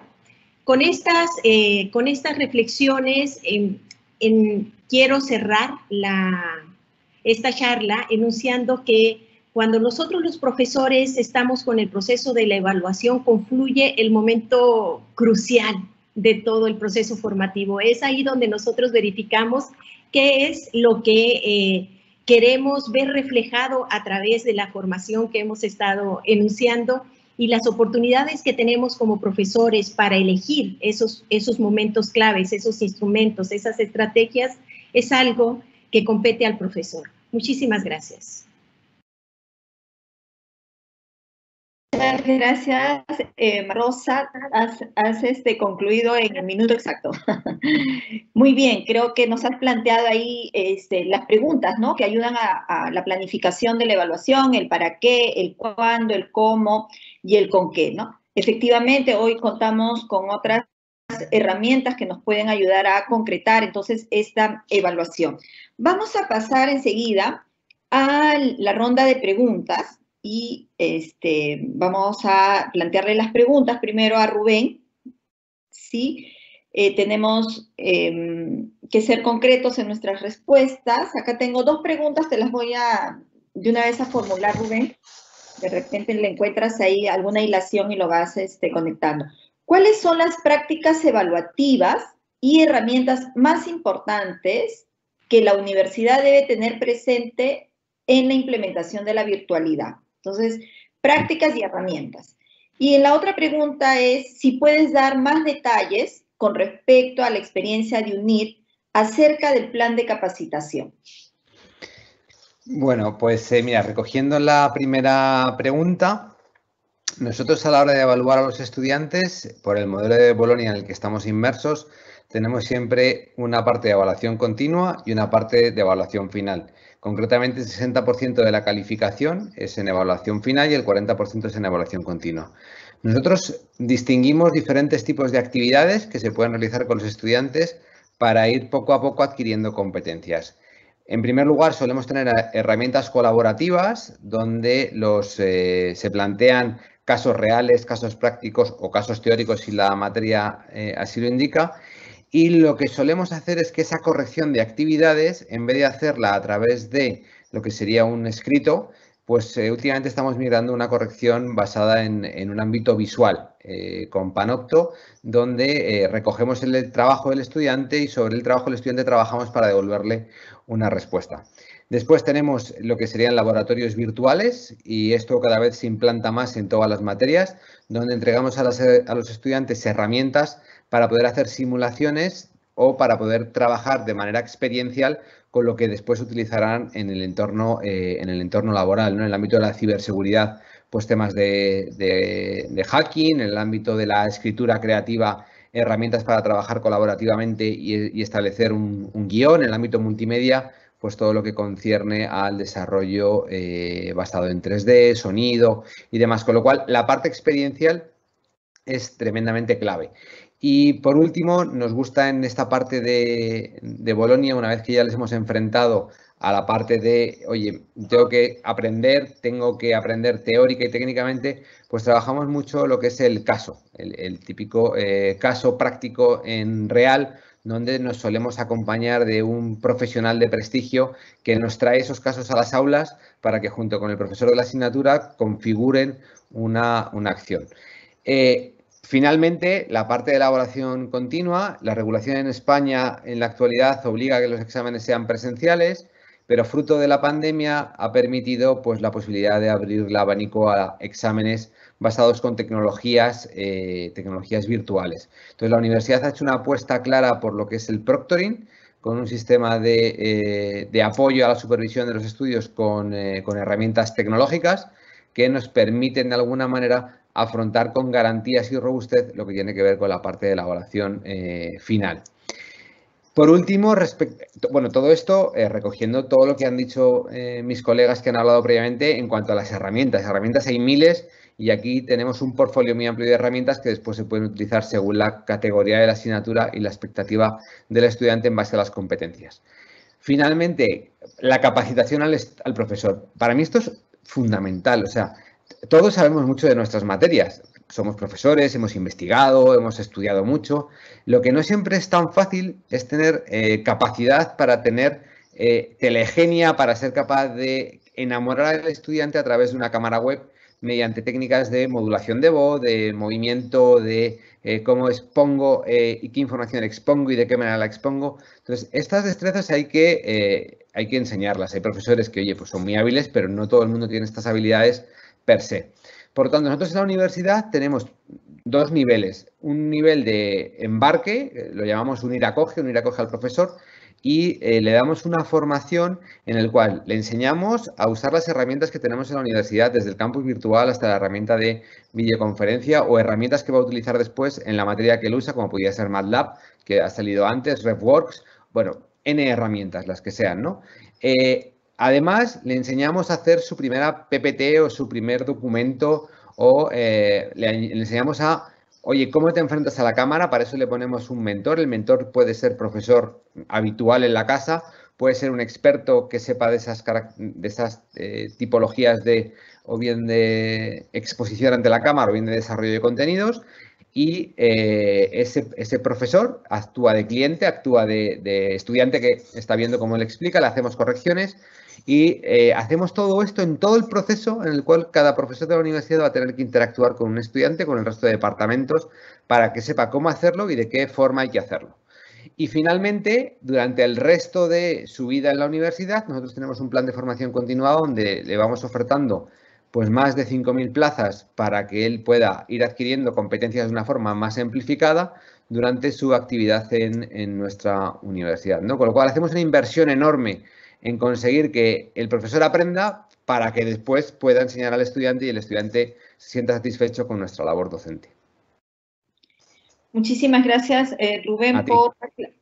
Con estas reflexiones, quiero cerrar esta charla enunciando que cuando nosotros los profesores estamos con el proceso de la evaluación, confluye el momento crucial de todo el proceso formativo. Es ahí donde nosotros verificamos qué es lo que queremos ver reflejado a través de la formación que hemos estado enunciando, y las oportunidades que tenemos como profesores para elegir esos momentos claves, esos instrumentos, esas estrategias, es algo que compete al profesor. Muchísimas gracias. Muchas gracias, Rosa. Has concluido en el minuto exacto. Muy bien, creo que nos has planteado ahí las preguntas, ¿no?, que ayudan a la planificación de la evaluación, el para qué, el cuándo, el cómo y el con qué, ¿no? Efectivamente, hoy contamos con otras herramientas que nos pueden ayudar a concretar entonces esta evaluación. Vamos a pasar enseguida a la ronda de preguntas. Y vamos a plantearle las preguntas primero a Rubén, ¿sí? Tenemos que ser concretos en nuestras respuestas. Acá tengo 2 preguntas, te las voy de una vez a formular, Rubén. De repente le encuentras ahí alguna hilación y lo vas conectando. ¿Cuáles son las prácticas evaluativas y herramientas más importantes que la universidad debe tener presente en la implementación de la virtualidad? Entonces, prácticas y herramientas. Y la otra pregunta es si puedes dar más detalles con respecto a la experiencia de UNIR acerca del plan de capacitación. Bueno, pues mira, recogiendo la primera pregunta, nosotros a la hora de evaluar a los estudiantes, por el modelo de Bolonia en el que estamos inmersos, tenemos siempre una parte de evaluación continua y una parte de evaluación final. Concretamente, el 60% de la calificación es en evaluación final y el 40% es en evaluación continua. Nosotros distinguimos diferentes tipos de actividades que se pueden realizar con los estudiantes para ir poco a poco adquiriendo competencias. En primer lugar, solemos tener herramientas colaborativas donde se plantean casos reales, casos prácticos o casos teóricos si la materia así lo indica. Y lo que solemos hacer es que esa corrección de actividades, en vez de hacerla a través de lo que sería un escrito, pues últimamente estamos migrando a una corrección basada en un ámbito visual. con Panopto, donde recogemos el trabajo del estudiante y sobre el trabajo del estudiante trabajamos para devolverle una respuesta. Después tenemos lo que serían laboratorios virtuales y esto cada vez se implanta más en todas las materias, donde entregamos a los estudiantes herramientas para poder hacer simulaciones o para poder trabajar de manera experiencial con lo que después utilizarán en el entorno laboral, ¿no? En el ámbito de la ciberseguridad, pues temas de hacking, en el ámbito de la escritura creativa, herramientas para trabajar colaborativamente y establecer un guión, en el ámbito multimedia, pues todo lo que concierne al desarrollo basado en 3D, sonido y demás. Con lo cual, la parte experiencial es tremendamente clave. Y por último, nos gusta en esta parte de Bolonia, una vez que ya les hemos enfrentado a la parte de, oye, tengo que aprender teórica y técnicamente, pues trabajamos mucho lo que es el caso, el típico caso práctico en real, donde nos solemos acompañar de un profesional de prestigio que nos trae esos casos a las aulas para que junto con el profesor de la asignatura configuren una acción. Finalmente, la parte de elaboración continua, la regulación en España en la actualidad obliga a que los exámenes sean presenciales, pero fruto de la pandemia ha permitido pues, la posibilidad de abrir el abanico a exámenes basados con tecnologías virtuales. Entonces, la universidad ha hecho una apuesta clara por lo que es el proctoring, con un sistema de apoyo a la supervisión de los estudios con herramientas tecnológicas que nos permiten de alguna manera afrontar con garantías y robustez lo que tiene que ver con la parte de elaboración final. Por último, todo esto recogiendo todo lo que han dicho mis colegas que han hablado previamente en cuanto a las herramientas. Herramientas hay miles y aquí tenemos un portfolio muy amplio de herramientas que después se pueden utilizar según la categoría de la asignatura y la expectativa del estudiante en base a las competencias. Finalmente, la capacitación al profesor. Para mí esto es fundamental, o sea, todos sabemos mucho de nuestras materias, somos profesores, hemos investigado, hemos estudiado mucho. Lo que no siempre es tan fácil es tener capacidad para tener telegenia, para ser capaz de enamorar al estudiante a través de una cámara web mediante técnicas de modulación de voz, de movimiento, de cómo expongo y qué información expongo y de qué manera la expongo. Entonces, estas destrezas hay que enseñarlas. Hay profesores que, oye, pues son muy hábiles, pero no todo el mundo tiene estas habilidades per se. Por lo tanto, nosotros en la universidad tenemos dos niveles. Un nivel de embarque, lo llamamos unir acoge al profesor, y le damos una formación en el cual le enseñamos a usar las herramientas que tenemos en la universidad, desde el campus virtual hasta la herramienta de videoconferencia o herramientas que va a utilizar después en la materia que él usa, como podría ser MATLAB, que ha salido antes, RevWorks, bueno, N herramientas, las que sean, ¿no? Además, le enseñamos a hacer su primera PPT o su primer documento o le enseñamos a, oye, ¿cómo te enfrentas a la cámara? Para eso le ponemos un mentor. El mentor puede ser profesor habitual en la casa, puede ser un experto que sepa de esas tipologías o bien de exposición ante la cámara o bien de desarrollo de contenidos. Y ese profesor actúa de cliente, actúa de estudiante que está viendo cómo le explica, le hacemos correcciones y hacemos todo esto en todo el proceso en el cual cada profesor de la universidad va a tener que interactuar con un estudiante, con el resto de departamentos, para que sepa cómo hacerlo y de qué forma hay que hacerlo. Y finalmente, durante el resto de su vida en la universidad, nosotros tenemos un plan de formación continuada donde le vamos ofertando pues más de 5.000 plazas para que él pueda ir adquiriendo competencias de una forma más amplificada durante su actividad en nuestra universidad, ¿no? Con lo cual hacemos una inversión enorme en conseguir que el profesor aprenda para que después pueda enseñar al estudiante y el estudiante se sienta satisfecho con nuestra labor docente. Muchísimas gracias, Rubén, por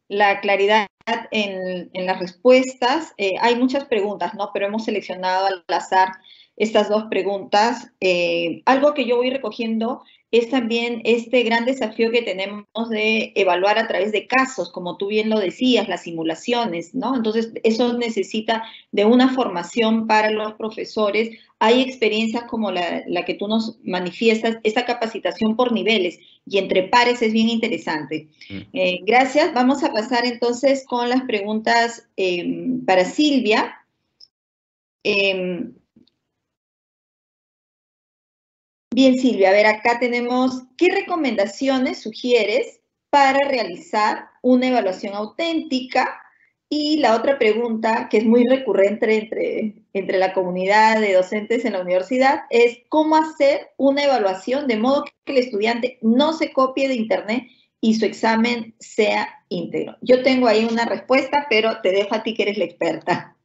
la claridad en las respuestas. Hay muchas preguntas, ¿no? Pero hemos seleccionado al azar estas dos preguntas. Algo que yo voy recogiendo es también este gran desafío que tenemos de evaluar a través de casos, como tú bien lo decías, las simulaciones, ¿no? Entonces, eso necesita de una formación para los profesores. Hay experiencias como la que tú nos manifiestas, esta capacitación por niveles y entre pares es bien interesante. Gracias. Vamos a pasar entonces con las preguntas para Silvia. Bien, Silvia, a ver, acá tenemos, ¿qué recomendaciones sugieres para realizar una evaluación auténtica? Y la otra pregunta, que es muy recurrente entre la comunidad de docentes en la universidad, es ¿cómo hacer una evaluación de modo que el estudiante no se copie de internet y su examen sea íntegro? Yo tengo ahí una respuesta, pero te dejo a ti que eres la experta.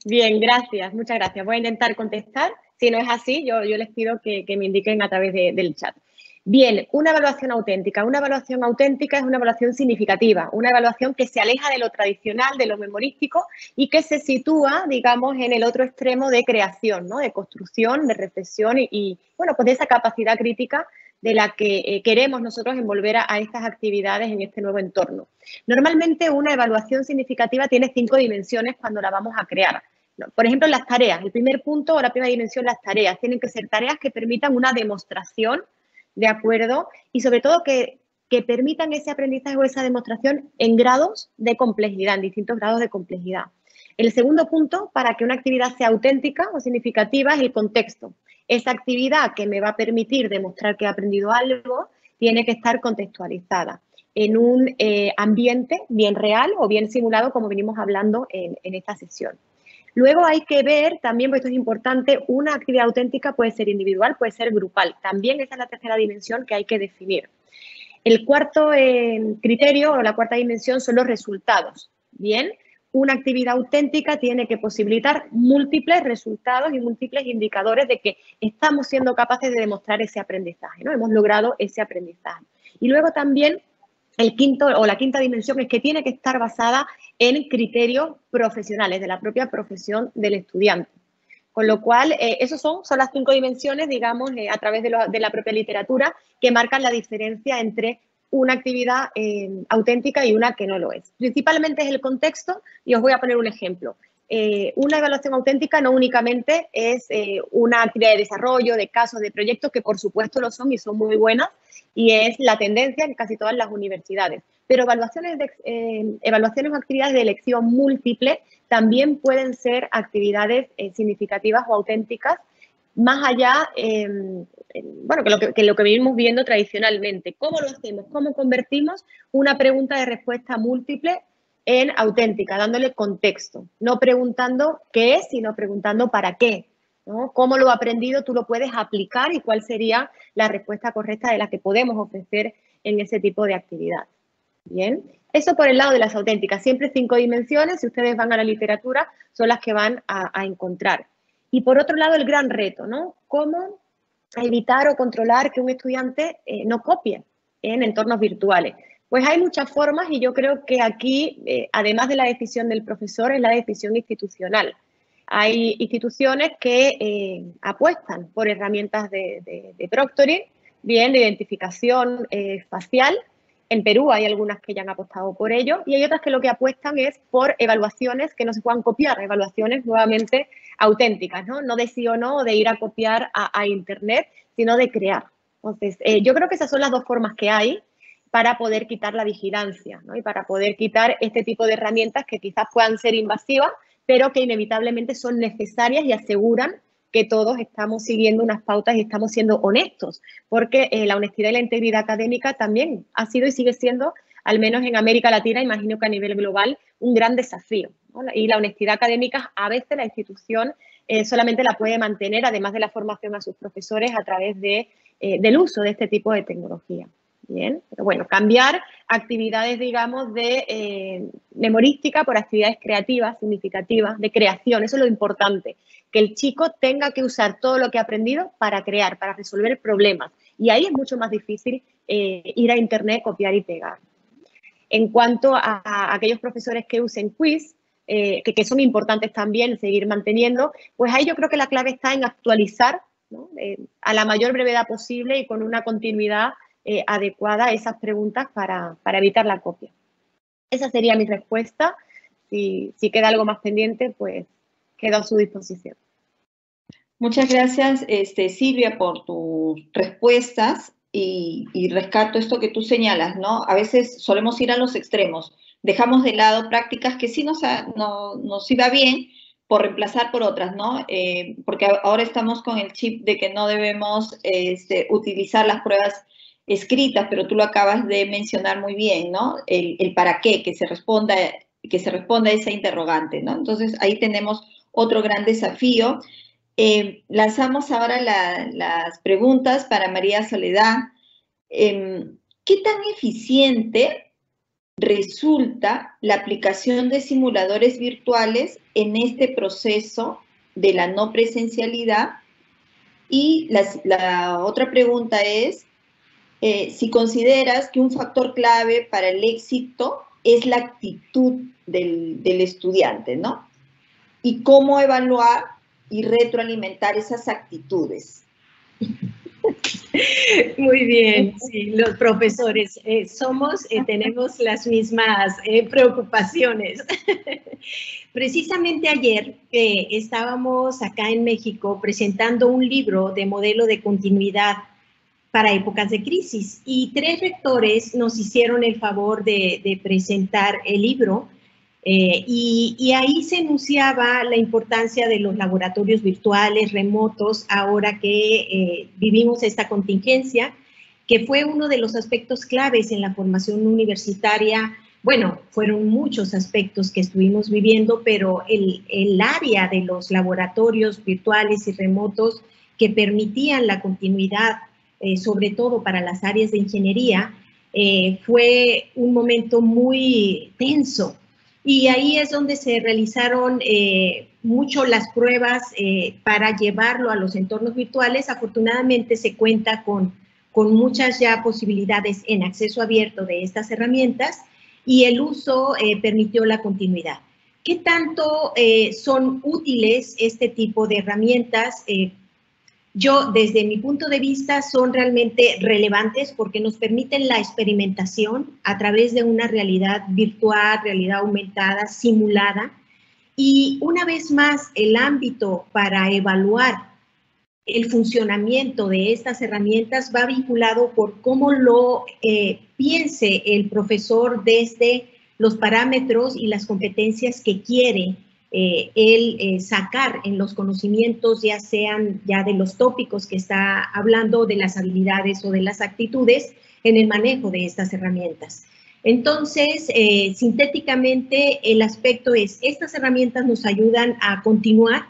Bien, gracias, muchas gracias. Voy a intentar contestar. Si no es así, yo les pido que me indiquen a través del chat. Bien, una evaluación auténtica. Una evaluación auténtica es una evaluación significativa, una evaluación que se aleja de lo tradicional, de lo memorístico y que se sitúa, digamos, en el otro extremo de creación, ¿no? De construcción, de reflexión y bueno, pues de esa capacidad crítica de la que queremos nosotros envolver a estas actividades en este nuevo entorno. Normalmente una evaluación significativa tiene 5 dimensiones cuando la vamos a crear. Por ejemplo, las tareas. El primer punto o la primera dimensión, las tareas. Tienen que ser tareas que permitan una demostración, ¿de acuerdo? Y sobre todo que permitan ese aprendizaje o esa demostración en grados de complejidad, en distintos grados de complejidad. El segundo punto, para que una actividad sea auténtica o significativa, es el contexto. Esa actividad que me va a permitir demostrar que he aprendido algo tiene que estar contextualizada en un ambiente bien real o bien simulado, como venimos hablando en esta sesión. Luego hay que ver también, porque esto es importante, una actividad auténtica puede ser individual, puede ser grupal. También esa es la tercera dimensión que hay que definir. El cuarto criterio o la cuarta dimensión son los resultados. Bien, una actividad auténtica tiene que posibilitar múltiples resultados y múltiples indicadores de que estamos siendo capaces de demostrar ese aprendizaje, ¿no? Hemos logrado ese aprendizaje. Y luego también el quinto o la quinta dimensión es que tiene que estar basada en criterios profesionales de la propia profesión del estudiante. Con lo cual, esas son las 5 dimensiones, digamos, a través de la propia literatura, que marcan la diferencia entre una actividad auténtica y una que no lo es. Principalmente es el contexto, y os voy a poner un ejemplo. Una evaluación auténtica no únicamente es una actividad de desarrollo, de casos, de proyectos, que por supuesto lo son y son muy buenas, y es la tendencia en casi todas las universidades. Pero evaluaciones o actividades de elección múltiple también pueden ser actividades significativas o auténticas, más allá, bueno, que lo que venimos viendo tradicionalmente. ¿Cómo lo hacemos? ¿Cómo convertimos una pregunta de respuesta múltiple en auténtica, dándole contexto? No preguntando qué es, sino preguntando para qué, ¿no? ¿Cómo lo he aprendido? Tú lo puedes aplicar y cuál sería la respuesta correcta de la que podemos ofrecer en ese tipo de actividad. Bien, eso por el lado de las auténticas. Siempre 5 dimensiones, si ustedes van a la literatura, son las que van a encontrar. Y por otro lado, el gran reto, ¿no? ¿Cómo evitar o controlar que un estudiante no copie en entornos virtuales? Pues hay muchas formas y yo creo que aquí, además de la decisión del profesor, es la decisión institucional. Hay instituciones que apuestan por herramientas de proctoring, bien, de identificación facial. En Perú hay algunas que ya han apostado por ello y hay otras que lo que apuestan es por evaluaciones que no se puedan copiar, evaluaciones nuevamente auténticas, ¿no? No de sí o no, o de ir a copiar a Internet, sino de crear. Entonces, yo creo que esas son las dos formas que hay para poder quitar la vigilancia, ¿no? Y para poder quitar este tipo de herramientas que quizás puedan ser invasivas, pero que inevitablemente son necesarias y aseguran que todos estamos siguiendo unas pautas y estamos siendo honestos, porque la honestidad y la integridad académica también ha sido y sigue siendo, al menos en América Latina, imagino que a nivel global, un gran desafío, ¿no? Y la honestidad académica, a veces la institución solamente la puede mantener, además de la formación a sus profesores, a través del uso de este tipo de tecnología. Bien, pero bueno, cambiar actividades, digamos, de memorística por actividades creativas, significativas, de creación, eso es lo importante, que el chico tenga que usar todo lo que ha aprendido para crear, para resolver problemas. Y ahí es mucho más difícil ir a Internet, copiar y pegar. En cuanto a aquellos profesores que usen quiz, que son importantes también seguir manteniendo, pues ahí yo creo que la clave está en actualizar, ¿no? A la mayor brevedad posible y con una continuidad adecuada esas preguntas para evitar la copia. Esa sería mi respuesta. Si queda algo más pendiente, pues quedo a su disposición. Muchas gracias, Silvia, por tus respuestas y rescato esto que tú señalas, ¿no? A veces solemos ir a los extremos. Dejamos de lado prácticas que sí nos iba bien, reemplazar por otras, ¿no? Porque ahora estamos con el chip de que no debemos utilizar las pruebas escritas, pero tú lo acabas de mencionar muy bien, ¿no? El para qué, que se responda a esa interrogante, ¿no? Entonces, ahí tenemos otro gran desafío. Lanzamos ahora las preguntas para María Soledad. ¿Qué tan eficiente resulta la aplicación de simuladores virtuales en este proceso de la no presencialidad? Y la otra pregunta es, si consideras que un factor clave para el éxito es la actitud del estudiante, ¿no? Y cómo evaluar y retroalimentar esas actitudes. Muy bien, sí, los profesores tenemos las mismas preocupaciones. Precisamente ayer estábamos acá en México presentando un libro de modelo de continuidad para épocas de crisis y 3 rectores nos hicieron el favor de presentar el libro. Y ahí se enunciaba la importancia de los laboratorios virtuales, remotos, ahora que vivimos esta contingencia, que fue uno de los aspectos claves en la formación universitaria. Bueno, fueron muchos aspectos que estuvimos viviendo, pero el área de los laboratorios virtuales y remotos que permitían la continuidad, sobre todo para las áreas de ingeniería, fue un momento muy tenso. Y ahí es donde se realizaron mucho las pruebas para llevarlo a los entornos virtuales. Afortunadamente se cuenta con muchas ya posibilidades en acceso abierto de estas herramientas y el uso permitió la continuidad. ¿Qué tanto son útiles este tipo de herramientas? Yo, desde mi punto de vista, son realmente relevantes porque nos permiten la experimentación a través de una realidad virtual, realidad aumentada, simulada. Y una vez más, el ámbito para evaluar el funcionamiento de estas herramientas va vinculado por cómo lo piense el profesor desde los parámetros y las competencias que quiere sacar en los conocimientos, ya sean ya de los tópicos que está hablando, de las habilidades o de las actitudes en el manejo de estas herramientas. Entonces, sintéticamente, el aspecto es, estas herramientas nos ayudan a continuar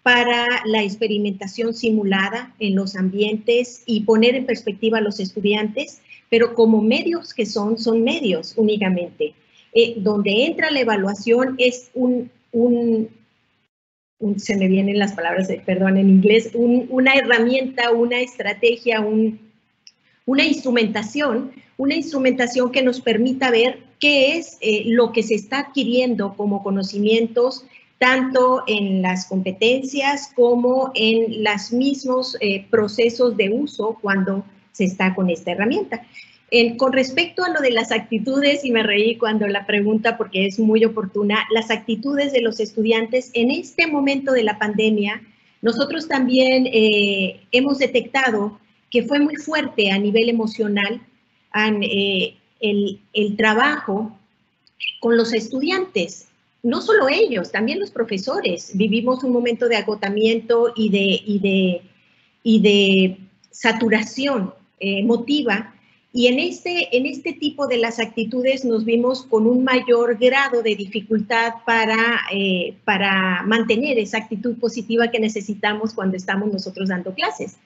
para la experimentación simulada en los ambientes y poner en perspectiva a los estudiantes, pero como medios que son medios únicamente. Donde entra la evaluación es se me vienen las palabras, perdón, en inglés, una herramienta, una estrategia, una instrumentación que nos permita ver qué es lo que se está adquiriendo como conocimientos, tanto en las competencias como en los mismos procesos de uso cuando se está con esta herramienta. Con respecto a lo de las actitudes, y me reí cuando la pregunta porque es muy oportuna, las actitudes de los estudiantes en este momento de la pandemia, nosotros también hemos detectado que fue muy fuerte a nivel emocional el trabajo con los estudiantes. No solo ellos, también los profesores. Vivimos un momento de agotamiento y de saturación emotiva. Y en este tipo de las actitudes nos vimos con un mayor grado de dificultad para mantener esa actitud positiva que necesitamos cuando estamos nosotros dando clases.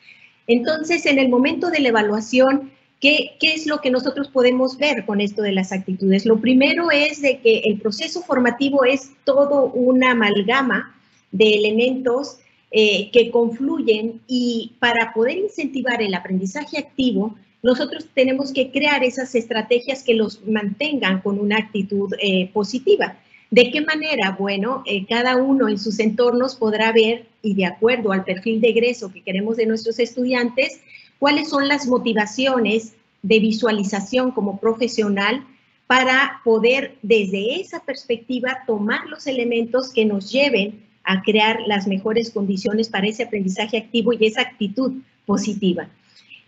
Entonces, en el momento de la evaluación, ¿qué es lo que nosotros podemos ver con esto de las actitudes? Lo primero es de que el proceso formativo es todo una amalgama de elementos que confluyen y para poder incentivar el aprendizaje activo, nosotros tenemos que crear esas estrategias que los mantengan con una actitud positiva. ¿De qué manera? Bueno, cada uno en sus entornos podrá ver, y de acuerdo al perfil de egreso que queremos de nuestros estudiantes, cuáles son las motivaciones de visualización como profesional para poder, desde esa perspectiva, tomar los elementos que nos lleven a crear las mejores condiciones para ese aprendizaje activo y esa actitud positiva.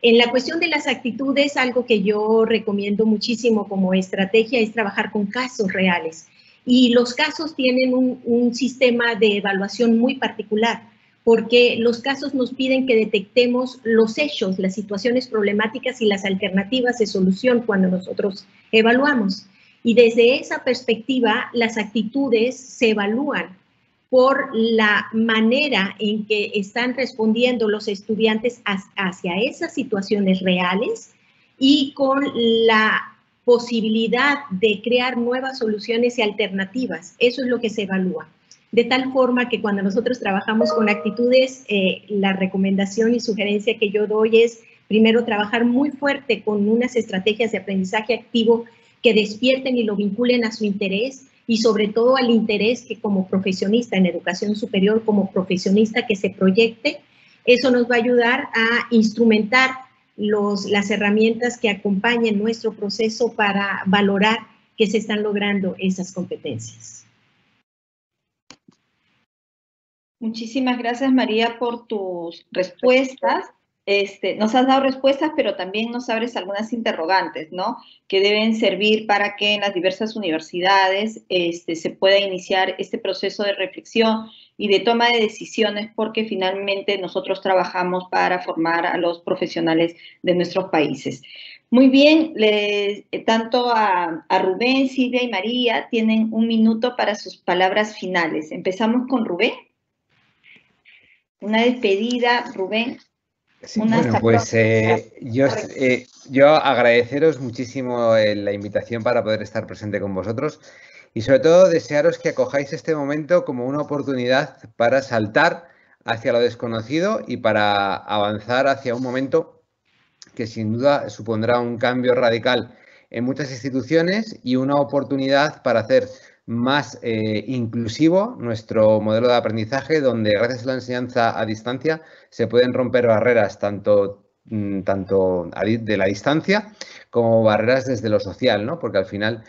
En la cuestión de las actitudes, algo que yo recomiendo muchísimo como estrategia es trabajar con casos reales. Y los casos tienen un sistema de evaluación muy particular, porque los casos nos piden que detectemos los hechos, las situaciones problemáticas y las alternativas de solución cuando nosotros evaluamos. Y desde esa perspectiva, las actitudes se evalúan por la manera en que están respondiendo los estudiantes hacia esas situaciones reales y con la posibilidad de crear nuevas soluciones y alternativas. Eso es lo que se evalúa. De tal forma que cuando nosotros trabajamos con actitudes, la recomendación y sugerencia que yo doy es primero trabajar muy fuerte con unas estrategias de aprendizaje activo que despierten y lo vinculen a su interés y sobre todo al interés que como profesionista en educación superior, como profesionista que se proyecte, eso nos va a ayudar a instrumentar las herramientas que acompañen nuestro proceso para valorar que se están logrando esas competencias. Muchísimas gracias, María, por tus respuestas. Nos has dado respuestas, pero también nos abres algunas interrogantes, ¿no? Que deben servir para que en las diversas universidades se pueda iniciar este proceso de reflexión y de toma de decisiones, porque finalmente nosotros trabajamos para formar a los profesionales de nuestros países. Muy bien, tanto a Rubén, Silvia y María tienen 1 minuto para sus palabras finales. Empezamos con Rubén. Una despedida, Rubén. Sí, bueno, pues yo agradeceros muchísimo la invitación para poder estar presente con vosotros y sobre todo desearos que acojáis este momento como una oportunidad para saltar hacia lo desconocido y para avanzar hacia un momento que sin duda supondrá un cambio radical en muchas instituciones y una oportunidad para hacer más inclusivo nuestro modelo de aprendizaje, donde gracias a la enseñanza a distancia se pueden romper barreras tanto de la distancia como barreras desde lo social, ¿no? Porque al final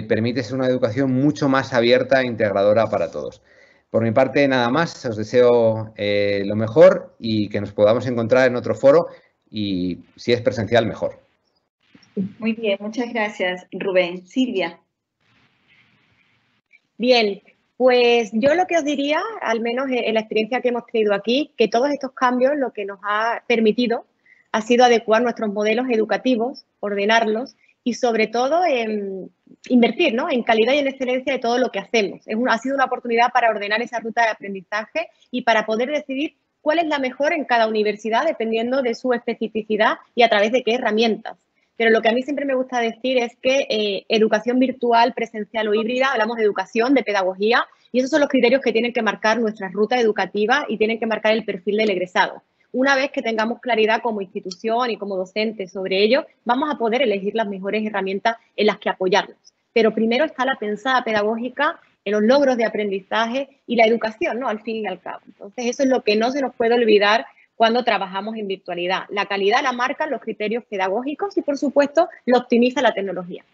permite ser una educación mucho más abierta e integradora para todos. Por mi parte, nada más, os deseo lo mejor y que nos podamos encontrar en otro foro y si es presencial, mejor. Muy bien, muchas gracias, Rubén. Silvia. Bien, pues yo lo que os diría, al menos en la experiencia que hemos tenido aquí, que todos estos cambios lo que nos ha permitido ha sido adecuar nuestros modelos educativos, ordenarlos y sobre todo invertir, ¿no?, en calidad y en excelencia de todo lo que hacemos. Ha sido una oportunidad para ordenar esa ruta de aprendizaje y para poder decidir cuál es la mejor en cada universidad dependiendo de su especificidad y a través de qué herramientas. Pero lo que a mí siempre me gusta decir es que educación virtual, presencial o híbrida, hablamos de educación, de pedagogía, y esos son los criterios que tienen que marcar nuestra ruta educativa y tienen que marcar el perfil del egresado. Una vez que tengamos claridad como institución y como docentes sobre ello, vamos a poder elegir las mejores herramientas en las que apoyarnos. Pero primero está la pensada pedagógica en los logros de aprendizaje y la educación, ¿no?, al fin y al cabo. Entonces, eso es lo que no se nos puede olvidar cuando trabajamos en virtualidad. La calidad la marcan los criterios pedagógicos y, por supuesto, lo optimiza la tecnología.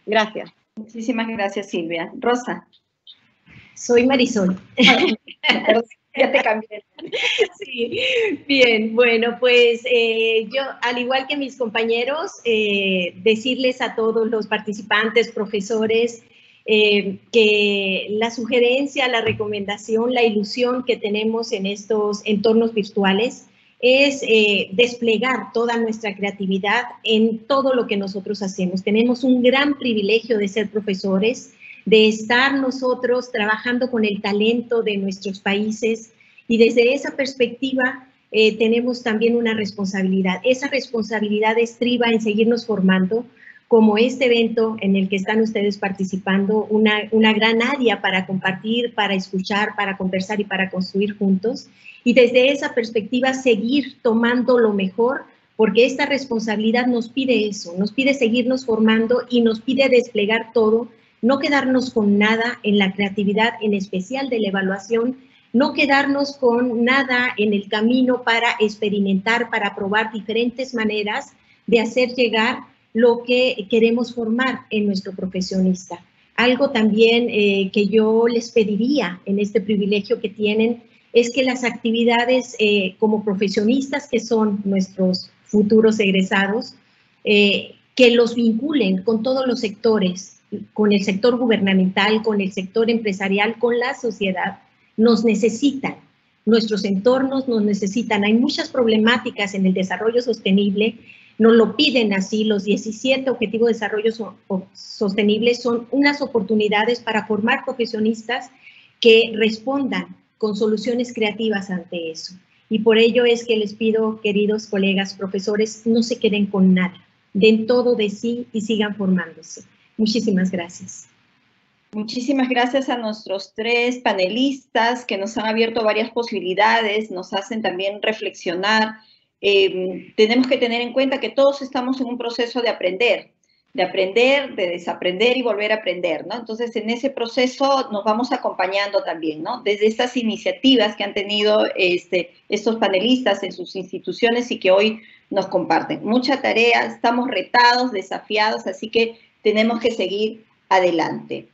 Gracias. Muchísimas gracias, Silvia. Rosa. Soy Marisol. Ya te cambié. Sí, bien, bueno, pues yo, al igual que mis compañeros, decirles a todos los participantes, profesores, que la sugerencia, la recomendación, la ilusión que tenemos en estos entornos virtuales es desplegar toda nuestra creatividad en todo lo que nosotros hacemos. Tenemos un gran privilegio de ser profesores, de estar nosotros trabajando con el talento de nuestros países y desde esa perspectiva tenemos también una responsabilidad. Esa responsabilidad estriba en seguirnos formando, como este evento en el que están ustedes participando, una gran área para compartir, para escuchar, para conversar y para construir juntos. Y desde esa perspectiva seguir tomando lo mejor, porque esta responsabilidad nos pide eso, nos pide seguirnos formando y nos pide desplegar todo, no quedarnos con nada en la creatividad, en especial de la evaluación, no quedarnos con nada en el camino para experimentar, para probar diferentes maneras de hacer llegar lo que queremos formar en nuestro profesionista. Algo también que yo les pediría en este privilegio que tienen es que las actividades como profesionistas que son nuestros futuros egresados, que los vinculen con todos los sectores con el sector gubernamental, con el sector empresarial, con la sociedad, nos necesitan. Nuestros entornos nos necesitan. Hay muchas problemáticas en el desarrollo sostenible. Nos lo piden así. Los 17 Objetivos de Desarrollo Sostenible son unas oportunidades para formar profesionistas que respondan con soluciones creativas ante eso. Y por ello es que les pido, queridos colegas, profesores, no se queden con nada. Den todo de sí y sigan formándose. Muchísimas gracias. Muchísimas gracias a nuestros 3 panelistas que nos han abierto varias posibilidades, nos hacen también reflexionar. Tenemos que tener en cuenta que todos estamos en un proceso de aprender, de desaprender y volver a aprender, ¿no? Entonces, en ese proceso nos vamos acompañando también, ¿no? Desde estas iniciativas que han tenido estos panelistas en sus instituciones y que hoy nos comparten. Mucha tarea, estamos retados, desafiados, así que tenemos que seguir adelante.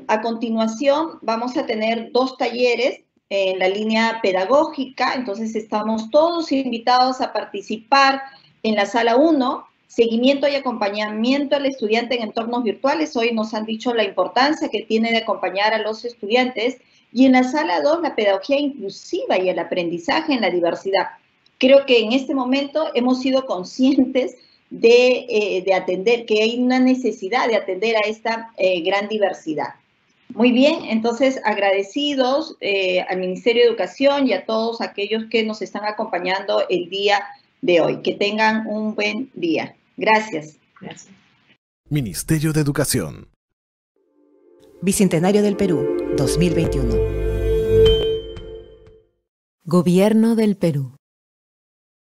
A continuación vamos a tener 2 talleres en la línea pedagógica, entonces estamos todos invitados a participar en la sala 1, seguimiento y acompañamiento al estudiante en entornos virtuales. Hoy nos han dicho la importancia que tiene de acompañar a los estudiantes, y en la sala 2, la pedagogía inclusiva y el aprendizaje en la diversidad. Creo que en este momento hemos sido conscientes de atender, que hay una necesidad de atender a esta gran diversidad. Muy bien, entonces agradecidos al Ministerio de Educación y a todos aquellos que nos están acompañando el día de hoy. Que tengan un buen día. Gracias. Gracias. Ministerio de Educación. Bicentenario del Perú, 2021. Gobierno del Perú.